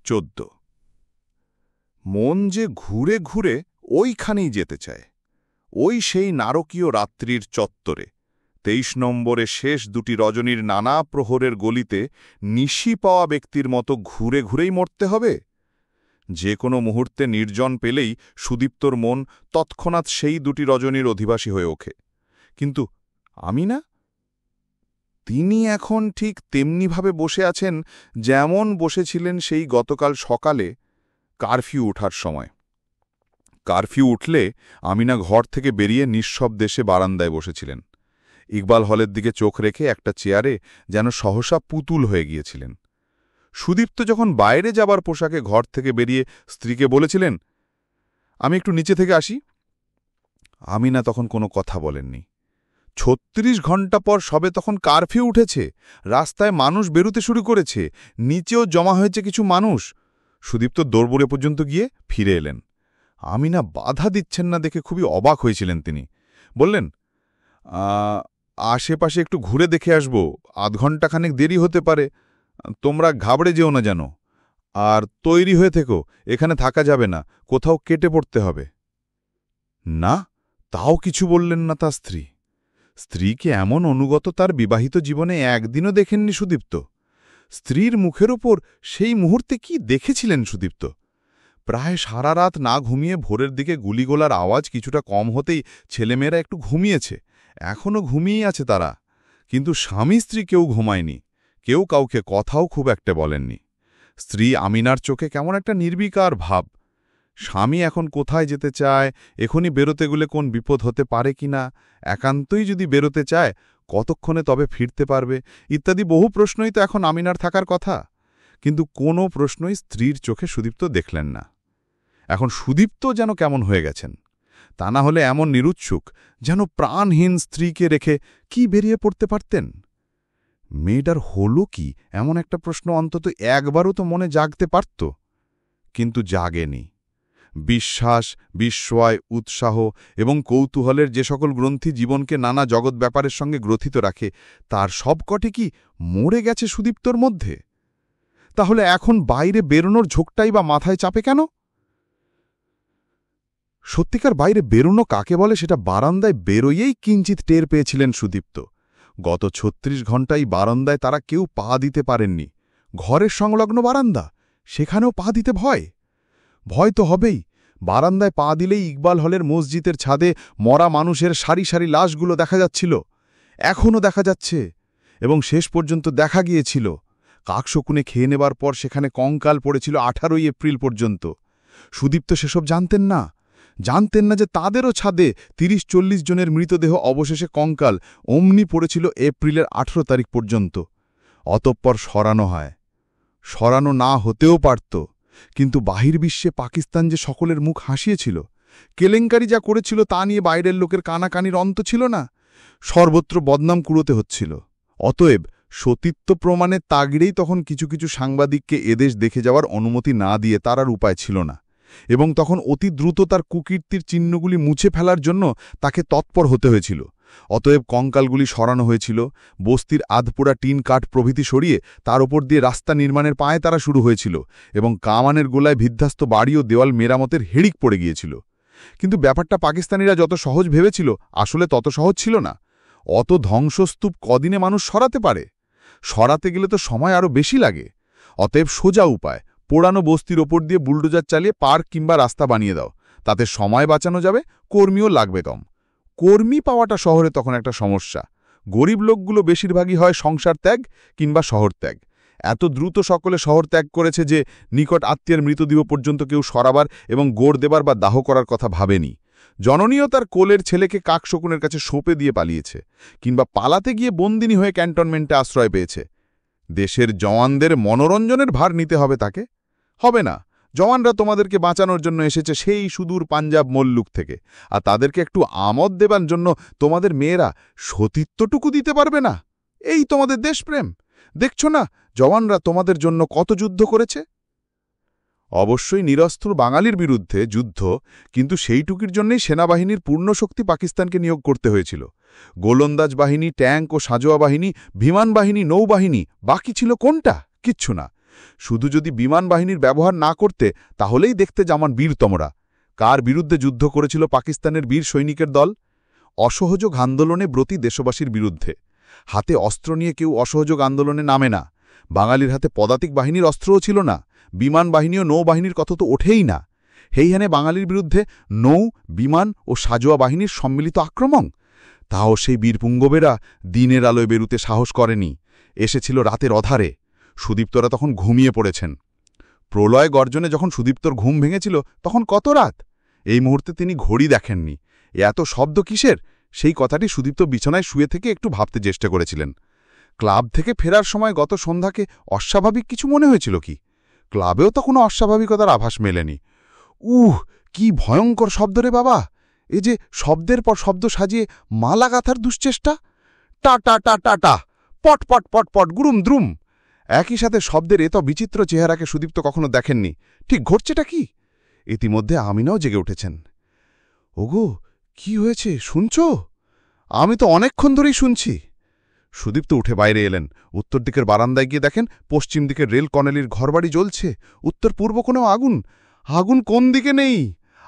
14 মন যে ঘুরে ঘুরে ওইখানেই যেতে চায়, ওই সেই নারকীয় রাত্রির চত্বরে 23 নম্বরে শেষ দুটি রজনীর নানা প্রহরের গলিতে নিশি পাওয়া ব্যক্তির মতো ঘুরে ঘুরেই মরতে হবে। যে কোনো মুহূর্তে নির্জন পেলেই সুদীপ্তর মন তৎক্ষণাৎ সেই দুটি রজনীর অধিবাসী হয়ে ওঠে। কিন্তু আমি না, তিনি এখন ঠিক তেমনিভাবে বসে আছেন যেমন বসেছিলেন সেই গতকাল সকালে কারফিউ ওঠার সময়। কারফিউ উঠলে আমিনা ঘর থেকে বেরিয়ে নিঃশব্দে এসে বারান্দায় বসেছিলেন। ইকবাল হলের দিকে চোখ রেখে একটা চেয়ারে যেন সহসা পুতুল হয়ে গিয়েছিলেন। সুদীপ্ত যখন বাইরে যাবার পোশাকে ঘর থেকে বেরিয়ে স্ত্রীকে বলেছিলেন, আমি একটু নিচে থেকে আসি, আমিনা তখন কোনো কথা বলেননি। 36 ঘণ্টা পর সবে তখন কারফিউ উঠেছে, রাস্তায় মানুষ বেরোতে শুরু করেছে, নিচেও জমা হয়েছে কিছু মানুষ। সুদীপ্ত দৌড়বড়ে পর্যন্ত গিয়ে ফিরে এলেন। আমিনা বাধা দিচ্ছেন না দেখে খুবই অবাক হয়েছিলেন তিনি। বললেন, আশেপাশে একটু ঘুরে দেখে আসব, আধ ঘণ্টাখানেক দেরি হতে পারে, তোমরা ঘাবড়ে যেও না যেন, আর তৈরি হয়ে থেকো, এখানে থাকা যাবে না, কোথাও কেটে পড়তে হবে। না, তাও কিছু বললেন না তার স্ত্রী। স্ত্রীকে এমন অনুগত তার বিবাহিত জীবনে একদিনও দেখেননি সুদীপ্ত। স্ত্রীর মুখের ওপর সেই মুহূর্তে কি দেখেছিলেন সুদীপ্ত? প্রায় সারা রাত না ঘুমিয়ে ভোরের দিকে গুলিগোলার আওয়াজ কিছুটা কম হতেই ছেলেমেয়েরা একটু ঘুমিয়েছে, এখনও ঘুমিয়েই আছে তারা। কিন্তু স্বামী স্ত্রী কেউ ঘুমায়নি, কেউ কাউকে কথাও খুব একটা বলেননি। স্ত্রী আমিনার চোখে কেমন একটা নির্বিকার ভাব। স্বামী এখন কোথায় যেতে চায়, এখনই বেরোতে গেলে কোন বিপদ হতে পারে কিনা, একান্তই যদি বেরোতে চায় কতক্ষণে তবে ফিরতে পারবে, ইত্যাদি বহু প্রশ্নই তো এখন আমিনার থাকার কথা। কিন্তু কোনো প্রশ্নই স্ত্রীর চোখে সুদীপ্ত দেখলেন না। এখন সুদীপ্ত যেন কেমন হয়ে গেছেন, তা না হলে এমন নিরুৎসুক, যেন প্রাণহীন স্ত্রীকে রেখে কি বেরিয়ে পড়তে পারতেন। মেয়েটার হলো কি, এমন একটা প্রশ্ন অন্তত একবারও তো মনে জাগতে পারত, কিন্তু জাগেনি। বিশ্বাস, বিস্ময়, উৎসাহ এবং কৌতূহলের যে সকল গ্রন্থি জীবনকে নানা জগৎ ব্যাপারের সঙ্গে গ্রথিত রাখে, তার সবকটি কি মরে গেছে সুদীপ্তর মধ্যে? তাহলে এখন বাইরে বেরোনোর ঝোঁকটাই বা মাথায় চাপে কেন? সত্যিকার বাইরে বেরোনো কাকে বলে সেটা বারান্দায় বেরোয়েই কিঞ্চিত টের পেয়েছিলেন সুদীপ্ত। গত 36 ঘণ্টায় বারান্দায় তারা কেউ পা দিতে পারেননি। ঘরের সংলগ্ন বারান্দা, সেখানেও পা দিতে ভয়। ভয় তো হবেই। বারান্দায় পা দিলেই ইকবাল হলের মসজিদের ছাদে মরা মানুষের সারি সারি লাশগুলো দেখা যাচ্ছিল, এখনও দেখা যাচ্ছে, এবং শেষ পর্যন্ত দেখা গিয়েছিল। কাকশকুনে খেয়ে নেবার পর সেখানে কঙ্কাল পড়েছিল 18 এপ্রিল পর্যন্ত। সুদীপ্ত সেসব জানতেন না যে তাদেরও ছাদে 30-40 জনের মৃতদেহ অবশেষে কঙ্কাল অমনি পড়েছিল এপ্রিলের 18 তারিখ পর্যন্ত। অতঃপর সরানো হয়, সরানো না হতেও পারত, কিন্তু বাহির বিশ্বে পাকিস্তান যে সকলের মুখ হাসিয়েছিল, কেলেঙ্কারি যা করেছিল তা নিয়ে বাইরের লোকের কানাকানির অন্ত ছিল না, সর্বত্র বদনাম কুড়োতে হচ্ছিল। অতএব সতীত্ব প্রমাণের তাগিড়েই তখন কিছু কিছু সাংবাদিককে এদেশ দেখে যাওয়ার অনুমতি না দিয়ে তার আর উপায় ছিল না, এবং তখন অতি দ্রুত তার কুকীর্তির চিহ্নগুলি মুছে ফেলার জন্য তাকে তৎপর হতে হয়েছিল। অতএব কঙ্কালগুলি সরানো হয়েছিল, বস্তির আধপোড়া টিন কাঠ প্রভৃতি সরিয়ে তার ওপর দিয়ে রাস্তা নির্মাণের পায়ে তারা শুরু হয়েছিল, এবং কামানের গোলায় বিধ্বস্ত বাড়ি ও দেওয়াল মেরামতের হেড়িক পড়ে গিয়েছিল। কিন্তু ব্যাপারটা পাকিস্তানিরা যত সহজ ভেবেছিল, আসলে তত সহজ ছিল না। অত ধ্বংসস্তূপ কদিনে মানুষ সরাতে পারে? সরাতে গেলে তো সময় আরও বেশি লাগে। অতএব সোজা উপায়, পোড়ানো বস্তির ওপর দিয়ে বুলডোজার চালিয়ে পার্ক কিংবা রাস্তা বানিয়ে দাও, তাতে সময় বাঁচানো যাবে, কর্মীও লাগবে কম। কর্মী পাওয়াটা শহরে তখন একটা সমস্যা। গরিব লোকগুলো বেশিরভাগই হয় সংসার ত্যাগ কিংবা শহর ত্যাগ। এত দ্রুত সকলে শহর ত্যাগ করেছে যে নিকট আত্মীয়ের মৃতদেহ পর্যন্ত কেউ সরাবার এবং গোড় দেবার বা দাহ করার কথা ভাবেনি। জননীও তার কোলের ছেলেকে কাকশকুনের কাছে সঁপে দিয়ে পালিয়েছে, কিংবা পালাতে গিয়ে বন্দিনী হয়ে ক্যান্টনমেন্টে আশ্রয় পেয়েছে। দেশের জওয়ানদের মনোরঞ্জনের ভার নিতে হবে তাকে? হবে না। জওয়ানরা তোমাদেরকে বাঁচানোর জন্য এসেছে সেই সুদূর পাঞ্জাব মল্লুক থেকে, আর তাদেরকে একটু আমোদ দেবার জন্য তোমাদের মেয়েরা সতীত্বটুকু দিতে পারবে না? এই তোমাদের দেশপ্রেম? দেখছো না জওয়ানরা তোমাদের জন্য কত যুদ্ধ করেছে? অবশ্যই নিরস্ত্র বাঙালির বিরুদ্ধে যুদ্ধ, কিন্তু সেইটুকির জন্যই সেনাবাহিনীর পূর্ণ শক্তি পাকিস্তানকে নিয়োগ করতে হয়েছিল। গোলন্দাজ বাহিনী, ট্যাঙ্ক ও সাঁজোয়া বাহিনী, বিমান বাহিনী, নৌবাহিনী, বাকি ছিল কোনটা? কিচ্ছু না। শুধু যদি বিমান বাহিনীর ব্যবহার না করতে তাহলেই দেখতে যেমন বীরতমরা। কার বিরুদ্ধে যুদ্ধ করেছিল পাকিস্তানের বীর সৈনিকের দল? অসহযোগ আন্দোলনে ব্রতী দেশবাসীর বিরুদ্ধে। হাতে অস্ত্র নিয়ে কেউ অসহযোগ আন্দোলনে নামে না। বাঙালির হাতে পদাতিক বাহিনীর অস্ত্রও ছিল না, বিমান বাহিনী ও নৌবাহিনীর কথা তো ওঠেই না। হেইহানে বাঙালির বিরুদ্ধে নৌ, বিমান ও সাজোয়া বাহিনীর সম্মিলিত আক্রমণ। তাও সেই বীরপুঙ্গবেরা দিনের আলোয় বেরুতে সাহস করেনি, এসেছিল রাতের অধারে। সুদীপ্তরা তখন ঘুমিয়ে পড়েছেন। প্রলয় গর্জনে যখন সুদীপ্তর ঘুম ভেঙেছিল তখন কত রাত? এই মুহূর্তে তিনি ঘড়ি দেখেননি। এত শব্দ কিসের, সেই কথাটি সুদীপ্ত বিছানায় শুয়ে থেকে একটু ভাবতে চেষ্টা করেছিলেন। ক্লাব থেকে ফেরার সময় গত সন্ধ্যাকে অস্বাভাবিক কিছু মনে হয়েছিল কি? ক্লাবেও তো কোনো অস্বাভাবিকতার আভাস মেলেনি। কি ভয়ঙ্কর শব্দ রে বাবা! এ যে শব্দের পর শব্দ সাজিয়ে মালা গাঁথার দুশ্চেষ্টা। টা টা টা টা টা, পট পট পট পট, গুরুম দ্রুম। একই সাথে শব্দের এত বিচিত্র চেহারাকে সুদীপ্ত কখনো দেখেননি। ঠিক ঘটছেটা কি? ইতিমধ্যে আমিনাও জেগে উঠেছেন। ওগো, কি হয়েছে শুনছ? আমি তো অনেকক্ষণ ধরেই শুনছি। সুদীপ্ত উঠে বাইরে এলেন। উত্তর দিকের বারান্দায় গিয়ে দেখেন পশ্চিম দিকের রেল কর্নেলির ঘরবাড়ি জ্বলছে। উত্তর পূর্ব কোণেও আগুন। আগুন কোন দিকে নেই,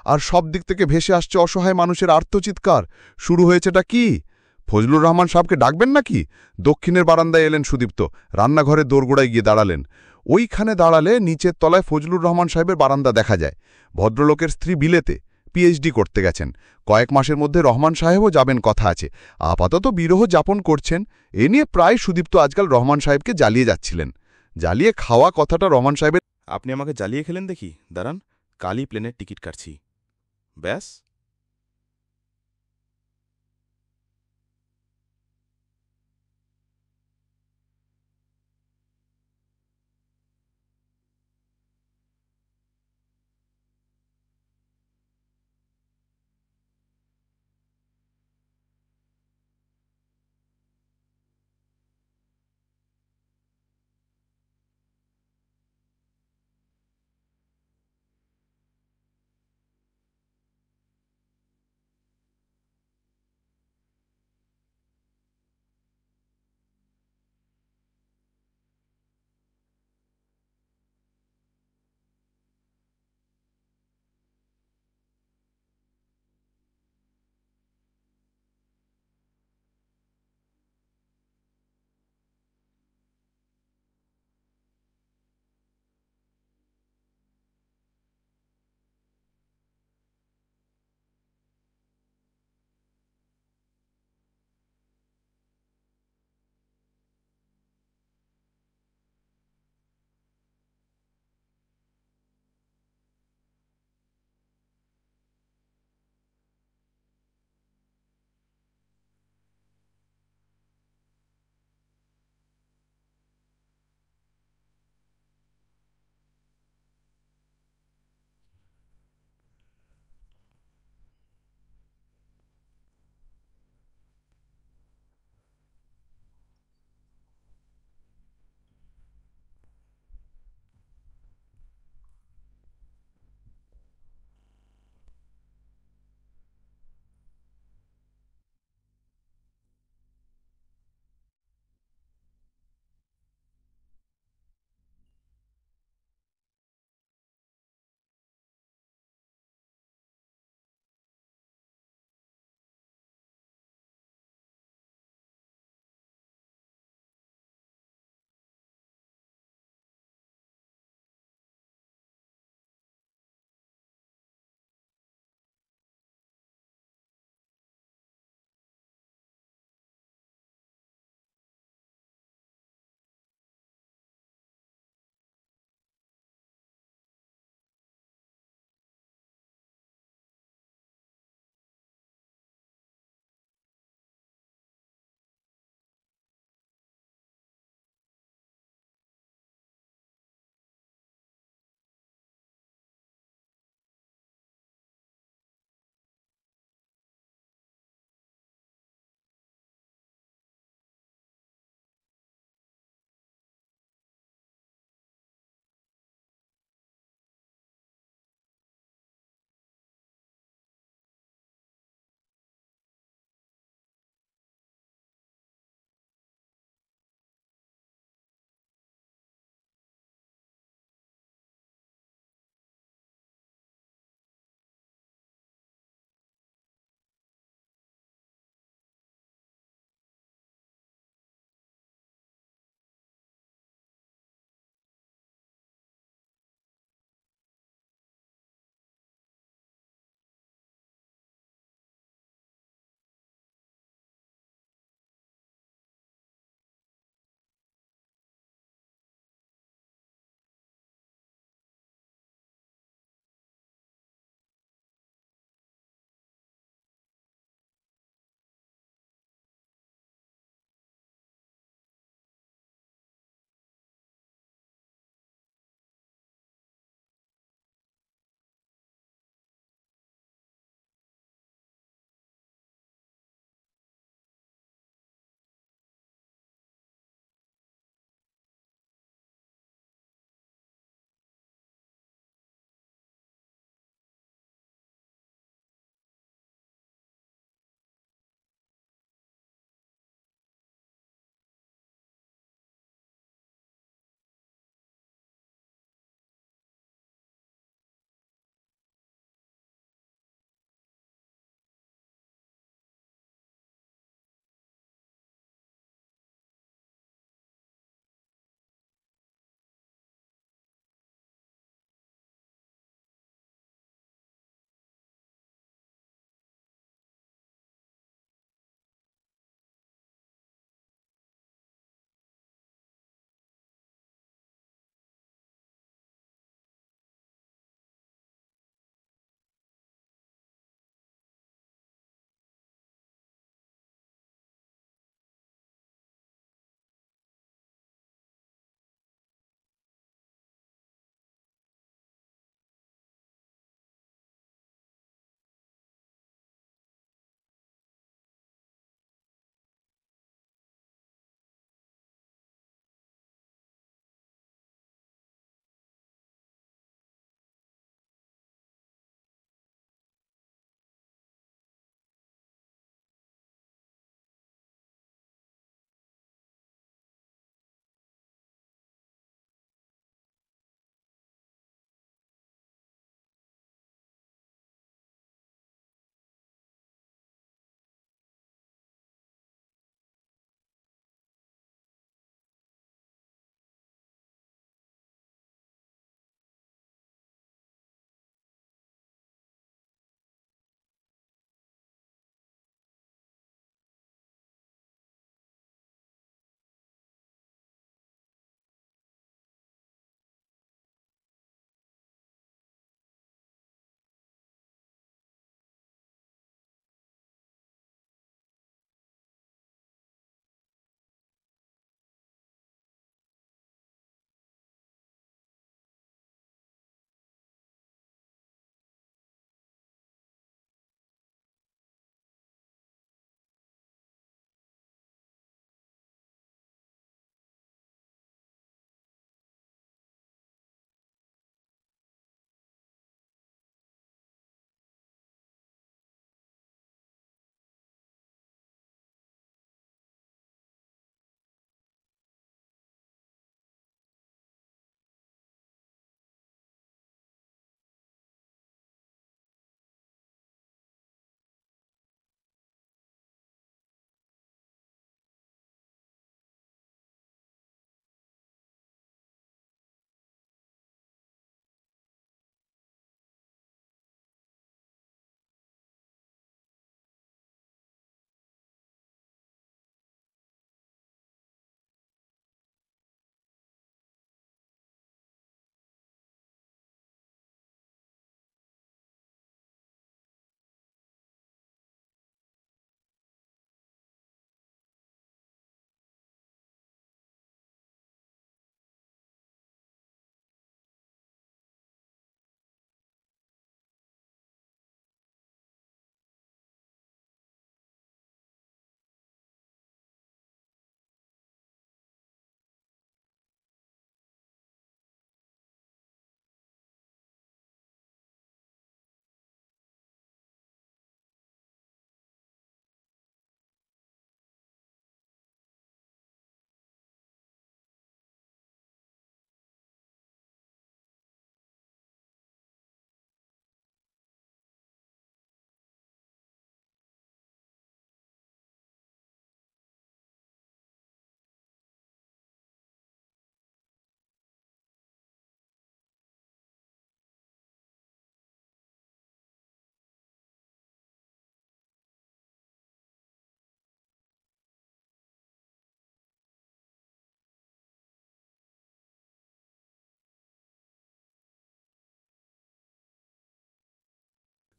আর সব দিক থেকে ভেসে আসছে অসহায় মানুষের আর্তচিৎকার। শুরু হয়েছেটা কি? ফজলুর রহমান সাহেবকে ডাকবেন নাকি? দক্ষিণের বারান্দায় এলেন সুদীপ্ত। রান্নাঘরের দোরগোড়ায় গিয়ে দাঁড়ালেন। ওইখানে দাঁড়ালে নিচের তলায় ফজলুর রহমান সাহেবের বারান্দা দেখা যায়। ভদ্রলোকের স্ত্রী বিলেতে পিএইচডি করতে গেছেন। কয়েক মাসের মধ্যে রহমান সাহেবও যাবেন কথা আছে। আপাতত বিরহ যাপন করছেন। এ নিয়ে প্রায় সুদীপ্ত আজকাল রহমান সাহেবকে জ্বালিয়ে যাচ্ছিলেন। জ্বালিয়ে খাওয়া কথাটা রহমান সাহেবের। আপনি আমাকে জ্বালিয়ে খেলেন দেখি, দাঁড়ান, কালই প্লেনের টিকিট কাটছি। ব্যাস।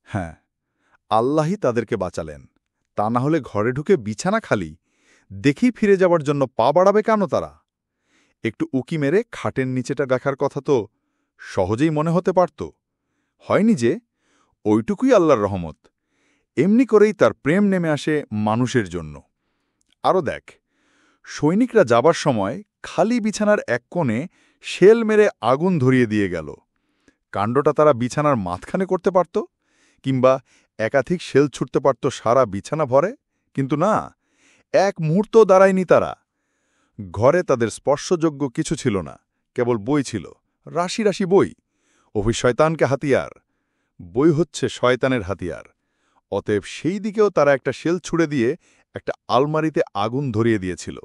হ্যাঁ, আল্লাহই তাদেরকে বাঁচালেন। তা না হলে ঘরে ঢুকে বিছানা খালি দেখেই ফিরে যাওয়ার জন্য পা বাড়াবে কেন তারা? একটু উকি মেরে খাটের নিচেটা দেখার কথা তো সহজেই মনে হতে পারত। হয়নি যে, ওইটুকুই আল্লাহর রহমত। এমনি করেই তার প্রেম নেমে আসে মানুষের জন্য। আরও দেখ, সৈনিকরা যাবার সময় খালি বিছানার এক কোণে শেল মেরে আগুন ধরিয়ে দিয়ে গেল। কাণ্ডটা তারা বিছানার মাঝখানে করতে পারত, কিংবা একাধিক শেল ছুটতে পারত সারা বিছানা ভরে, কিন্তু না, এক মুহূর্ত দাঁড়ায়নি তারা। ঘরে তাদের স্পর্শযোগ্য কিছু ছিল না, কেবল বই ছিল, রাশি রাশি বই। অভিশয়তানকে হাতিয়ার। বই হচ্ছে শয়তানের হাতিয়ার। অতএব সেই দিকেও তারা একটা শেল ছুড়ে দিয়ে একটা আলমারিতে আগুন ধরিয়ে দিয়েছিল।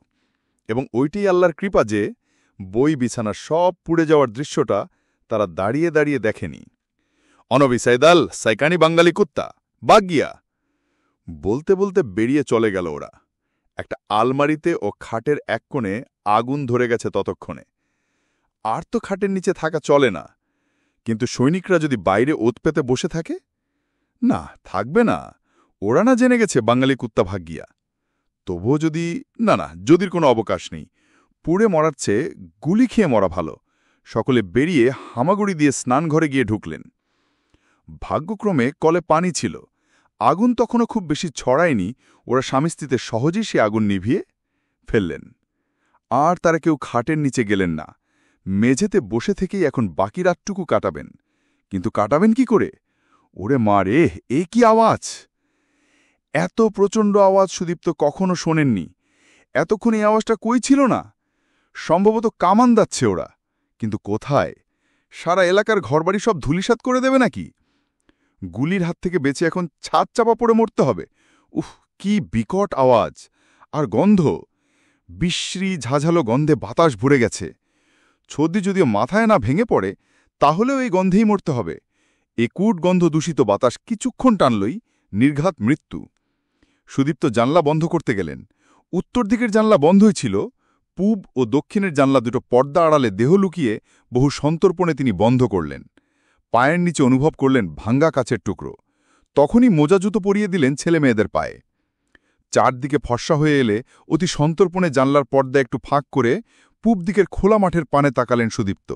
এবং ওইটাই আল্লাহর কৃপা যে বই বিছানা সব পুড়ে যাওয়ার দৃশ্যটা তারা দাঁড়িয়ে দাঁড়িয়ে দেখেনি। অনবি সাইদাল সাইকানি বাঙ্গালি কুত্তা বাগিয়া বলতে বলতে বেরিয়ে চলে গেল ওরা। একটা আলমারিতে ও খাটের এক কোণে আগুন ধরে গেছে ততক্ষণে। আর তো খাটের নিচে থাকা চলে না। কিন্তু সৈনিকরা যদি বাইরে ওত পেতে বসে থাকে, না, থাকবে না। ওরা না জেনে গেছে বাঙালি কুত্তা ভাগিয়া। তবুও যদি না, যদির কোনো অবকাশ নেই। পুড়ে মরার চেয়ে গুলি খেয়ে মরা ভালো। সকলে বেরিয়ে হামাগুড়ি দিয়ে স্নানঘরে গিয়ে ঢুকলেন। ভাগ্যক্রমে কলে পানি ছিল। আগুন তখনও খুব বেশি ছড়ায়নি। ওরা স্বামী স্ত্রীতে সহজেই সে আগুন নিভিয়ে ফেললেন। আর তারা কেউ খাটের নিচে গেলেন না। মেঝেতে বসে থেকেই এখন বাকি রাতটুকু কাটাবেন। কিন্তু কাটাবেন কি করে? ওরে মা রে, এ কি আওয়াজ! এত প্রচণ্ড আওয়াজ সুদীপ্ত কখনো শোনেননি। এতক্ষণ এই আওয়াজটা কই ছিল না? সম্ভবত কামান দাচ্ছে ওরা। কিন্তু কোথায়? সারা এলাকার ঘরবাড়ি সব ধুলিসাৎ করে দেবে নাকি? গুলির হাত থেকে বেঁচে এখন ছাদ চাপা পড়ে মরতে হবে। উফ, কি বিকট আওয়াজ! আর গন্ধ! বিশ্রী ঝাঝালো গন্ধে বাতাস ভরে গেছে। ছদ্দি যদিও মাথায় না ভেঙে পড়ে, তাহলেও এই গন্ধেই মরতে হবে। এ কূট গন্ধ দূষিত বাতাস কিছুক্ষণ টানলই নির্ঘাত মৃত্যু। সুদীপ্ত জানলা বন্ধ করতে গেলেন। উত্তর দিকের জানলা বন্ধই ছিল। পূব ও দক্ষিণের জানলা দুটো পর্দা আড়ালে দেহ লুকিয়ে বহু সন্তর্পণে তিনি বন্ধ করলেন। পায়ের নিচে অনুভব করলেন ভাঙ্গা কাচের টুকরো। তখনই মোজা জুতো পরিয়ে দিলেন ছেলে মেয়েদের পায়ে। চারদিকে ফর্সা হয়ে এলে অতি সন্তর্পণে জানলার পর্দা একটু ফাঁক করে পূব দিকের খোলা মাঠের পানে তাকালেন সুদীপ্ত।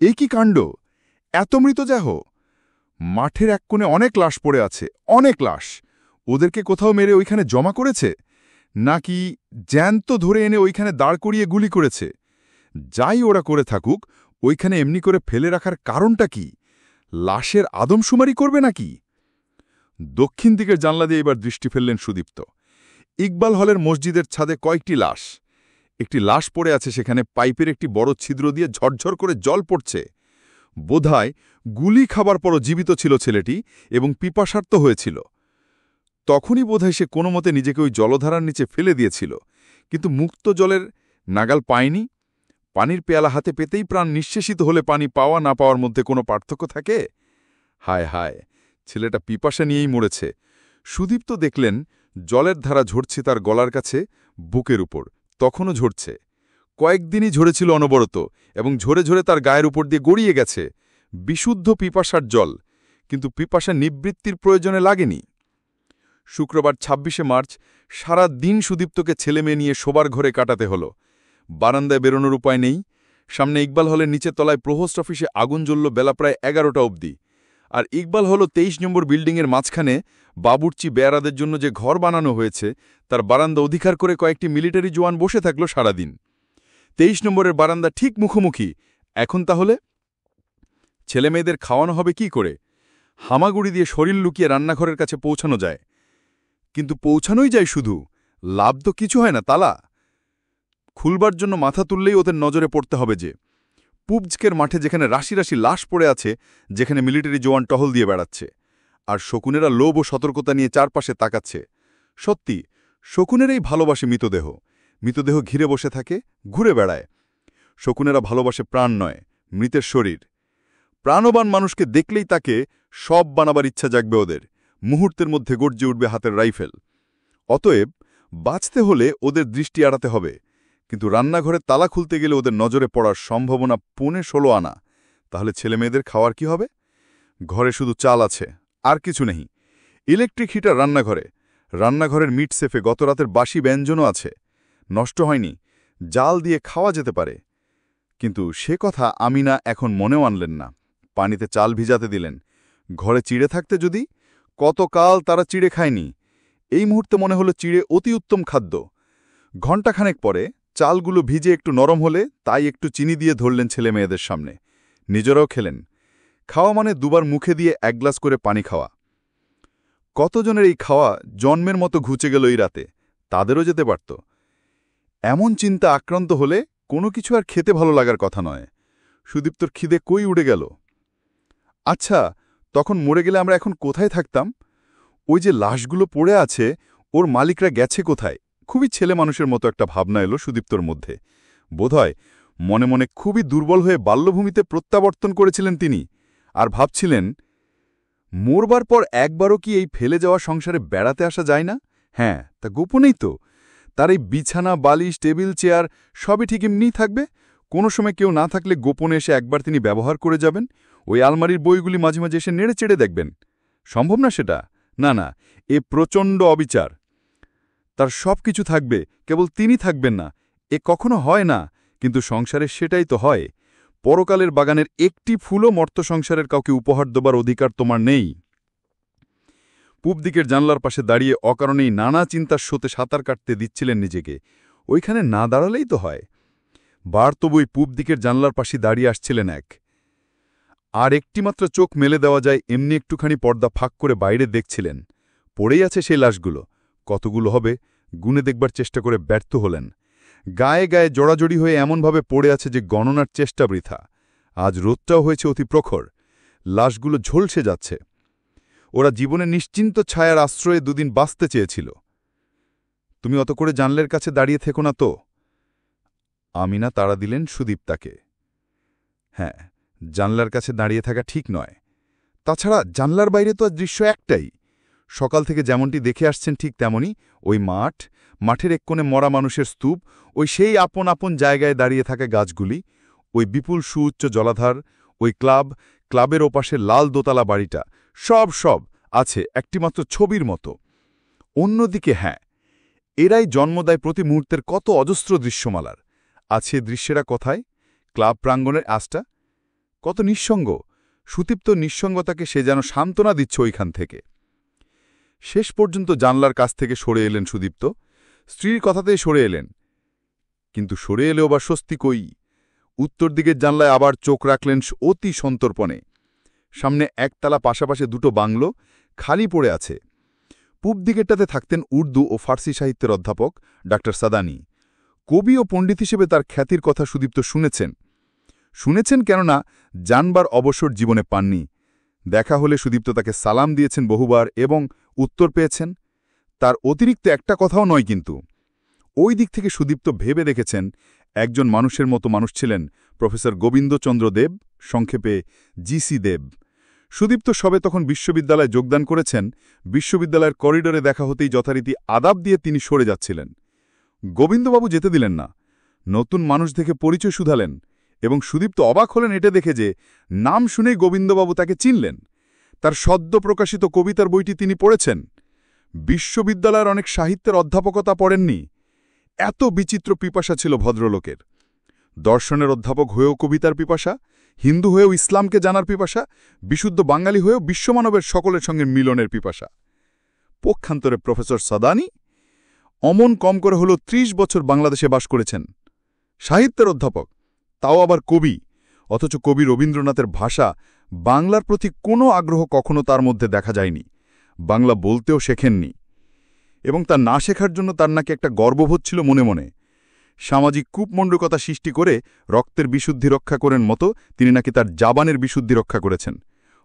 এই কি কাণ্ড! এত মৃতদেহ! মাঠের এক কোণে অনেক লাশ পড়ে আছে, অনেক লাশ। ওদেরকে কোথাও মেরে ওইখানে জমা করেছে, নাকি জ্যান্ত ধরে এনে ওইখানে দাঁড় করিয়ে গুলি করেছে? যাই ওরা করে থাকুক, ওইখানে এমনি করে ফেলে রাখার কারণটা কি? লাশের আদমশুমারি করবে নাকি? দক্ষিণ দিকের জানলা দিয়ে এবার দৃষ্টি ফেললেন সুদীপ্ত। ইকবাল হলের মসজিদের ছাদে কয়েকটি লাশ। একটি লাশ পড়ে আছে সেখানে, পাইপের একটি বড় ছিদ্র দিয়ে ঝরঝর করে জল পড়ছে। বোধহয় গুলি খাবার পরও জীবিত ছিল ছেলেটি এবং পিপাসার্ত হয়েছিল। তখনই বোধহয় সে কোনো মতে নিজেকে ওই জলধারার নিচে ফেলে দিয়েছিল, কিন্তু মুক্ত জলের নাগাল পায়নি। পানির পেয়ালা হাতে পেতেই প্রাণ নিঃশেষিত হলে পানি পাওয়া না পাওয়ার মধ্যে কোনো পার্থক্য থাকে? হায় হায়, ছেলেটা পিপাসা নিয়েই মরেছে। সুদীপ্ত দেখলেন জলের ধারা ঝরছে তার গলার কাছে, বুকের উপর। তখনও ঝরছে। কয়েকদিনই ঝরেছিল অনবরত, এবং ঝরে ঝরে তার গায়ের উপর দিয়ে গড়িয়ে গেছে। বিশুদ্ধ পিপাসার জল, কিন্তু পিপাসা নিবৃত্তির প্রয়োজনে লাগেনি। শুক্রবার ২৬শে মার্চ সারা দিন সুদীপ্তকে ছেলেমেয়ে নিয়ে শোবার ঘরে কাটাতে হল। বারান্দায় বেরোনোর উপায় নেই। সামনে ইকবাল হলের নিচের তলায় প্রহোস্ট অফিসে আগুন জ্বলল বেলা প্রায় ১১টা অবধি। আর ইকবাল হল ২৩ নম্বর বিল্ডিংয়ের মাঝখানে বাবুর্চি বেয়ারাদের জন্য যে ঘর বানানো হয়েছে, তার বারান্দা অধিকার করে কয়েকটি মিলিটারি জওয়ান বসে থাকল সারাদিন। ২৩ নম্বরের বারান্দা ঠিক মুখোমুখি। এখন তাহলে ছেলেমেয়েদের খাওয়ানো হবে কি করে? হামাগুড়ি দিয়ে শরীর লুকিয়ে রান্নাঘরের কাছে পৌঁছানো যায়, কিন্তু পৌঁছানোই যায় শুধু, লাভ তো কিছু হয় না। তালা খুলবার জন্য মাথা তুললেই ওদের নজরে পড়তে হবে যে পুবজকের মাঠে যেখানে রাশি রাশি লাশ পড়ে আছে, যেখানে মিলিটারি জওয়ান টহল দিয়ে বেড়াচ্ছে, আর শকুনেরা লোভ ও সতর্কতা নিয়ে চারপাশে তাকাচ্ছে। সত্যি, শকুনের এই ভালোবাসে মৃতদেহ। মৃতদেহ ঘিরে বসে থাকে, ঘুরে বেড়ায়। শকুনেরা ভালোবাসে প্রাণ নয়, মৃতের শরীর। প্রাণবান মানুষকে দেখলেই তাকে সব বানাবার ইচ্ছা জাগবে ওদের। মুহূর্তের মধ্যে গর্জে উঠবে হাতের রাইফেল। অতএব বাঁচতে হলে ওদের দৃষ্টি এড়াতে হবে। কিন্তু রান্নাঘরের তালা খুলতে গেলে ওদের নজরে পড়ার সম্ভাবনা ১৫-১৬ আনা। তাহলে ছেলেমেয়েদের খাওয়ার কি হবে? ঘরে শুধু চাল আছে, আর কিছু নেই। ইলেকট্রিক হিটার রান্নাঘরে, রান্নাঘরের মিট সেফে গত রাতের বাসি ব্যঞ্জনও আছে, নষ্ট হয়নি, জাল দিয়ে খাওয়া যেতে পারে। কিন্তু সে কথা আমিনা এখন মনেও আনলেন না। পানিতে চাল ভিজাতে দিলেন। ঘরে চিড়ে থাকতে যদি, কতকাল তারা চিড়ে খায়নি। এই মুহূর্তে মনে হলো চিড়ে অতি উত্তম খাদ্য। ঘণ্টাখানেক পরে চালগুলো ভিজে একটু নরম হলে তাই একটু চিনি দিয়ে ধরলেন ছেলে মেয়েদের সামনে। নিজেরাও খেলেন। খাওয়া মানে দুবার মুখে দিয়ে 1 গ্লাস করে পানি খাওয়া। কতজনের এই খাওয়া জন্মের মতো ঘুচে গেল এই রাতে, তাদেরও যেতে পারত। এমন চিন্তা আক্রান্ত হলে কোনো কিছু আর খেতে ভালো লাগার কথা নয়। সুদীপ্তর খিদে কই উড়ে গেল। আচ্ছা, তখন মরে গেলে আমরা এখন কোথায় থাকতাম? ওই যে লাশগুলো পড়ে আছে, ওর মালিকরা গেছে কোথায়? খুবই ছেলে মানুষের মতো একটা ভাবনা এলো সুদীপ্তর মধ্যে। বোধহয় মনে মনে খুবই দুর্বল হয়ে বাল্যভূমিতে প্রত্যাবর্তন করেছিলেন তিনি, আর ভাবছিলেন, মরবার পর একবারও কি এই ফেলে যাওয়া সংসারে বেড়াতে আসা যায় না? হ্যাঁ, তা গোপনেই তো। তার এই বিছানা, বালিশ, টেবিল, চেয়ার সবই ঠিক এমনিই থাকবে। কোনো সময় কেউ না থাকলে গোপনে এসে একবার তিনি ব্যবহার করে যাবেন। ওই আলমারির বইগুলি মাঝে মাঝে এসে নেড়ে চেড়ে দেখবেন। সম্ভব না সেটা? না না, এ প্রচণ্ড অবিচার। তার সব কিছু থাকবে, কেবল তিনি থাকবেন না। এ কখনো হয় না, কিন্তু সংসারে সেটাই তো হয়। পরকালের বাগানের একটি ফুলও মর্ত সংসারের কাউকে উপহার দেবার অধিকার তোমার নেই। পূব দিকের জানলার পাশে দাঁড়িয়ে অকারণেই নানা চিন্তার স্রোতে সাঁতার কাটতে দিচ্ছিলেন নিজেকে। ওইখানে না দাঁড়ালেই তো হয়। বার তবুই পূব দিকের জানলার পাশে দাঁড়িয়ে আসছিলেন এক। আর একটিমাত্র চোখ মেলে দেওয়া যায় এমনি একটুখানি পর্দা ফাঁক করে বাইরে দেখছিলেন। পড়েই আছে সেই লাশগুলো। কতগুলো হবে গুনে দেখবার চেষ্টা করে ব্যর্থ হলেন। গায়ে গায়ে জড়াজড়ি হয়ে এমনভাবে পড়ে আছে যে গণনার চেষ্টা বৃথা। আজ রোদটাও হয়েছে অতি প্রখর। লাশগুলো ঝলসে যাচ্ছে। ওরা জীবনে নিশ্চিন্ত ছায়ার আশ্রয়ে দুদিন বাঁচতে চেয়েছিল। তুমি অত করে জানলার কাছে দাঁড়িয়ে থেকো না তো। আমিনা তাড়া দিলেন সুদীপ্তাকে। হ্যাঁ, জানলার কাছে দাঁড়িয়ে থাকা ঠিক নয়। তাছাড়া জানলার বাইরে তো দৃশ্য একটাই। সকাল থেকে যেমনটি দেখে আসছেন ঠিক তেমনই। ওই মাঠ, মাঠের এক কোণে মরা মানুষের স্তূপ, ওই সেই আপন আপন জায়গায় দাঁড়িয়ে থাকা গাছগুলি, ওই বিপুল সুউচ্চ জলাধার, ওই ক্লাবের ওপাশে লাল দোতলা বাড়িটা, সব আছে একটিমাত্র ছবির মতো। অন্যদিকে হ্যাঁ, এরাই জন্ম দেয় প্রতি মুহূর্তের কত অজস্র দৃশ্যমালার। আছে দৃশ্যেরা কোথায়? ক্লাব প্রাঙ্গণের আশটা কত নিঃসঙ্গ। সুতীপ্ত নিঃসঙ্গতাকে সে যেন সান্ত্বনা দিচ্ছে ওইখান থেকে। শেষ পর্যন্ত জানলার কাছ থেকে সরে এলেন সুদীপ্ত। স্ত্রীর কথাতেই সরে এলেন, কিন্তু সরে এলেও বা স্বস্তি কই। উত্তর দিকের জানলায় আবার চোখ রাখলেন অতি সন্তর্পণে। সামনে একতলা পাশাপাশি দুটো বাংলো খালি পড়ে আছে। পূব দিকেরটাতে থাকতেন উর্দু ও ফার্সি সাহিত্যের অধ্যাপক ডাক্তার সাদানি। কবি ও পণ্ডিত হিসেবে তার খ্যাতির কথা সুদীপ্ত শুনেছেন কেননা জানবার অবসর জীবনে পাননি। দেখা হলে সুদীপ্ত তাকে সালাম দিয়েছেন বহুবার এবং উত্তর পেয়েছেন। তার অতিরিক্ত একটা কথাও নয়, কিন্তু ওই দিক থেকে সুদীপ্ত ভেবে দেখেছেন একজন মানুষের মতো মানুষ ছিলেন প্রফেসর গোবিন্দচন্দ্র দেব, সংক্ষেপে জি.সি. দেব। সুদীপ্ত সবে তখন বিশ্ববিদ্যালয়ে যোগদান করেছেন। বিশ্ববিদ্যালয়ের করিডোরে দেখা হতেই যথারীতি আদাব দিয়ে তিনি সরে যাচ্ছিলেন। গোবিন্দবাবু যেতে দিলেন না। নতুন মানুষ দেখে পরিচয় শুধালেন এবং সুদীপ্ত অবাক হলেন এটা দেখে যে নাম শুনেই গোবিন্দবাবু তাকে চিনলেন। তার সদ্য প্রকাশিত কবিতার বইটি তিনি পড়েছেন। বিশ্ববিদ্যালয়ের অনেক সাহিত্যের অধ্যাপকতা পড়েননি। এত বিচিত্র পিপাসা ছিল ভদ্রলোকের। দর্শনের অধ্যাপক হয়েও কবিতার পিপাসা, হিন্দু হয়েও ইসলামকে জানার পিপাসা, বিশুদ্ধ বাঙালি হয়েও বিশ্বমানবের সকলের সঙ্গে মিলনের পিপাসা। পক্ষান্তরে প্রফেসর সাদানি অমন কম করে হলো ৩০ বছর বাংলাদেশে বাস করেছেন। সাহিত্যের অধ্যাপক, তাও আবার কবি, অথচ কবি রবীন্দ্রনাথের ভাষা বাংলার প্রতি কোনো আগ্রহ কখনো তার মধ্যে দেখা যায়নি। বাংলা বলতেও শেখেননি এবং তা না শেখার জন্য তার নাকি একটা গর্ববোধ ছিল মনে মনে। সামাজিক কূপমণ্ডকতা সৃষ্টি করে রক্তের বিশুদ্ধি রক্ষা করেন মতো তিনি নাকি তার জাবানের বিশুদ্ধি রক্ষা করেছেন।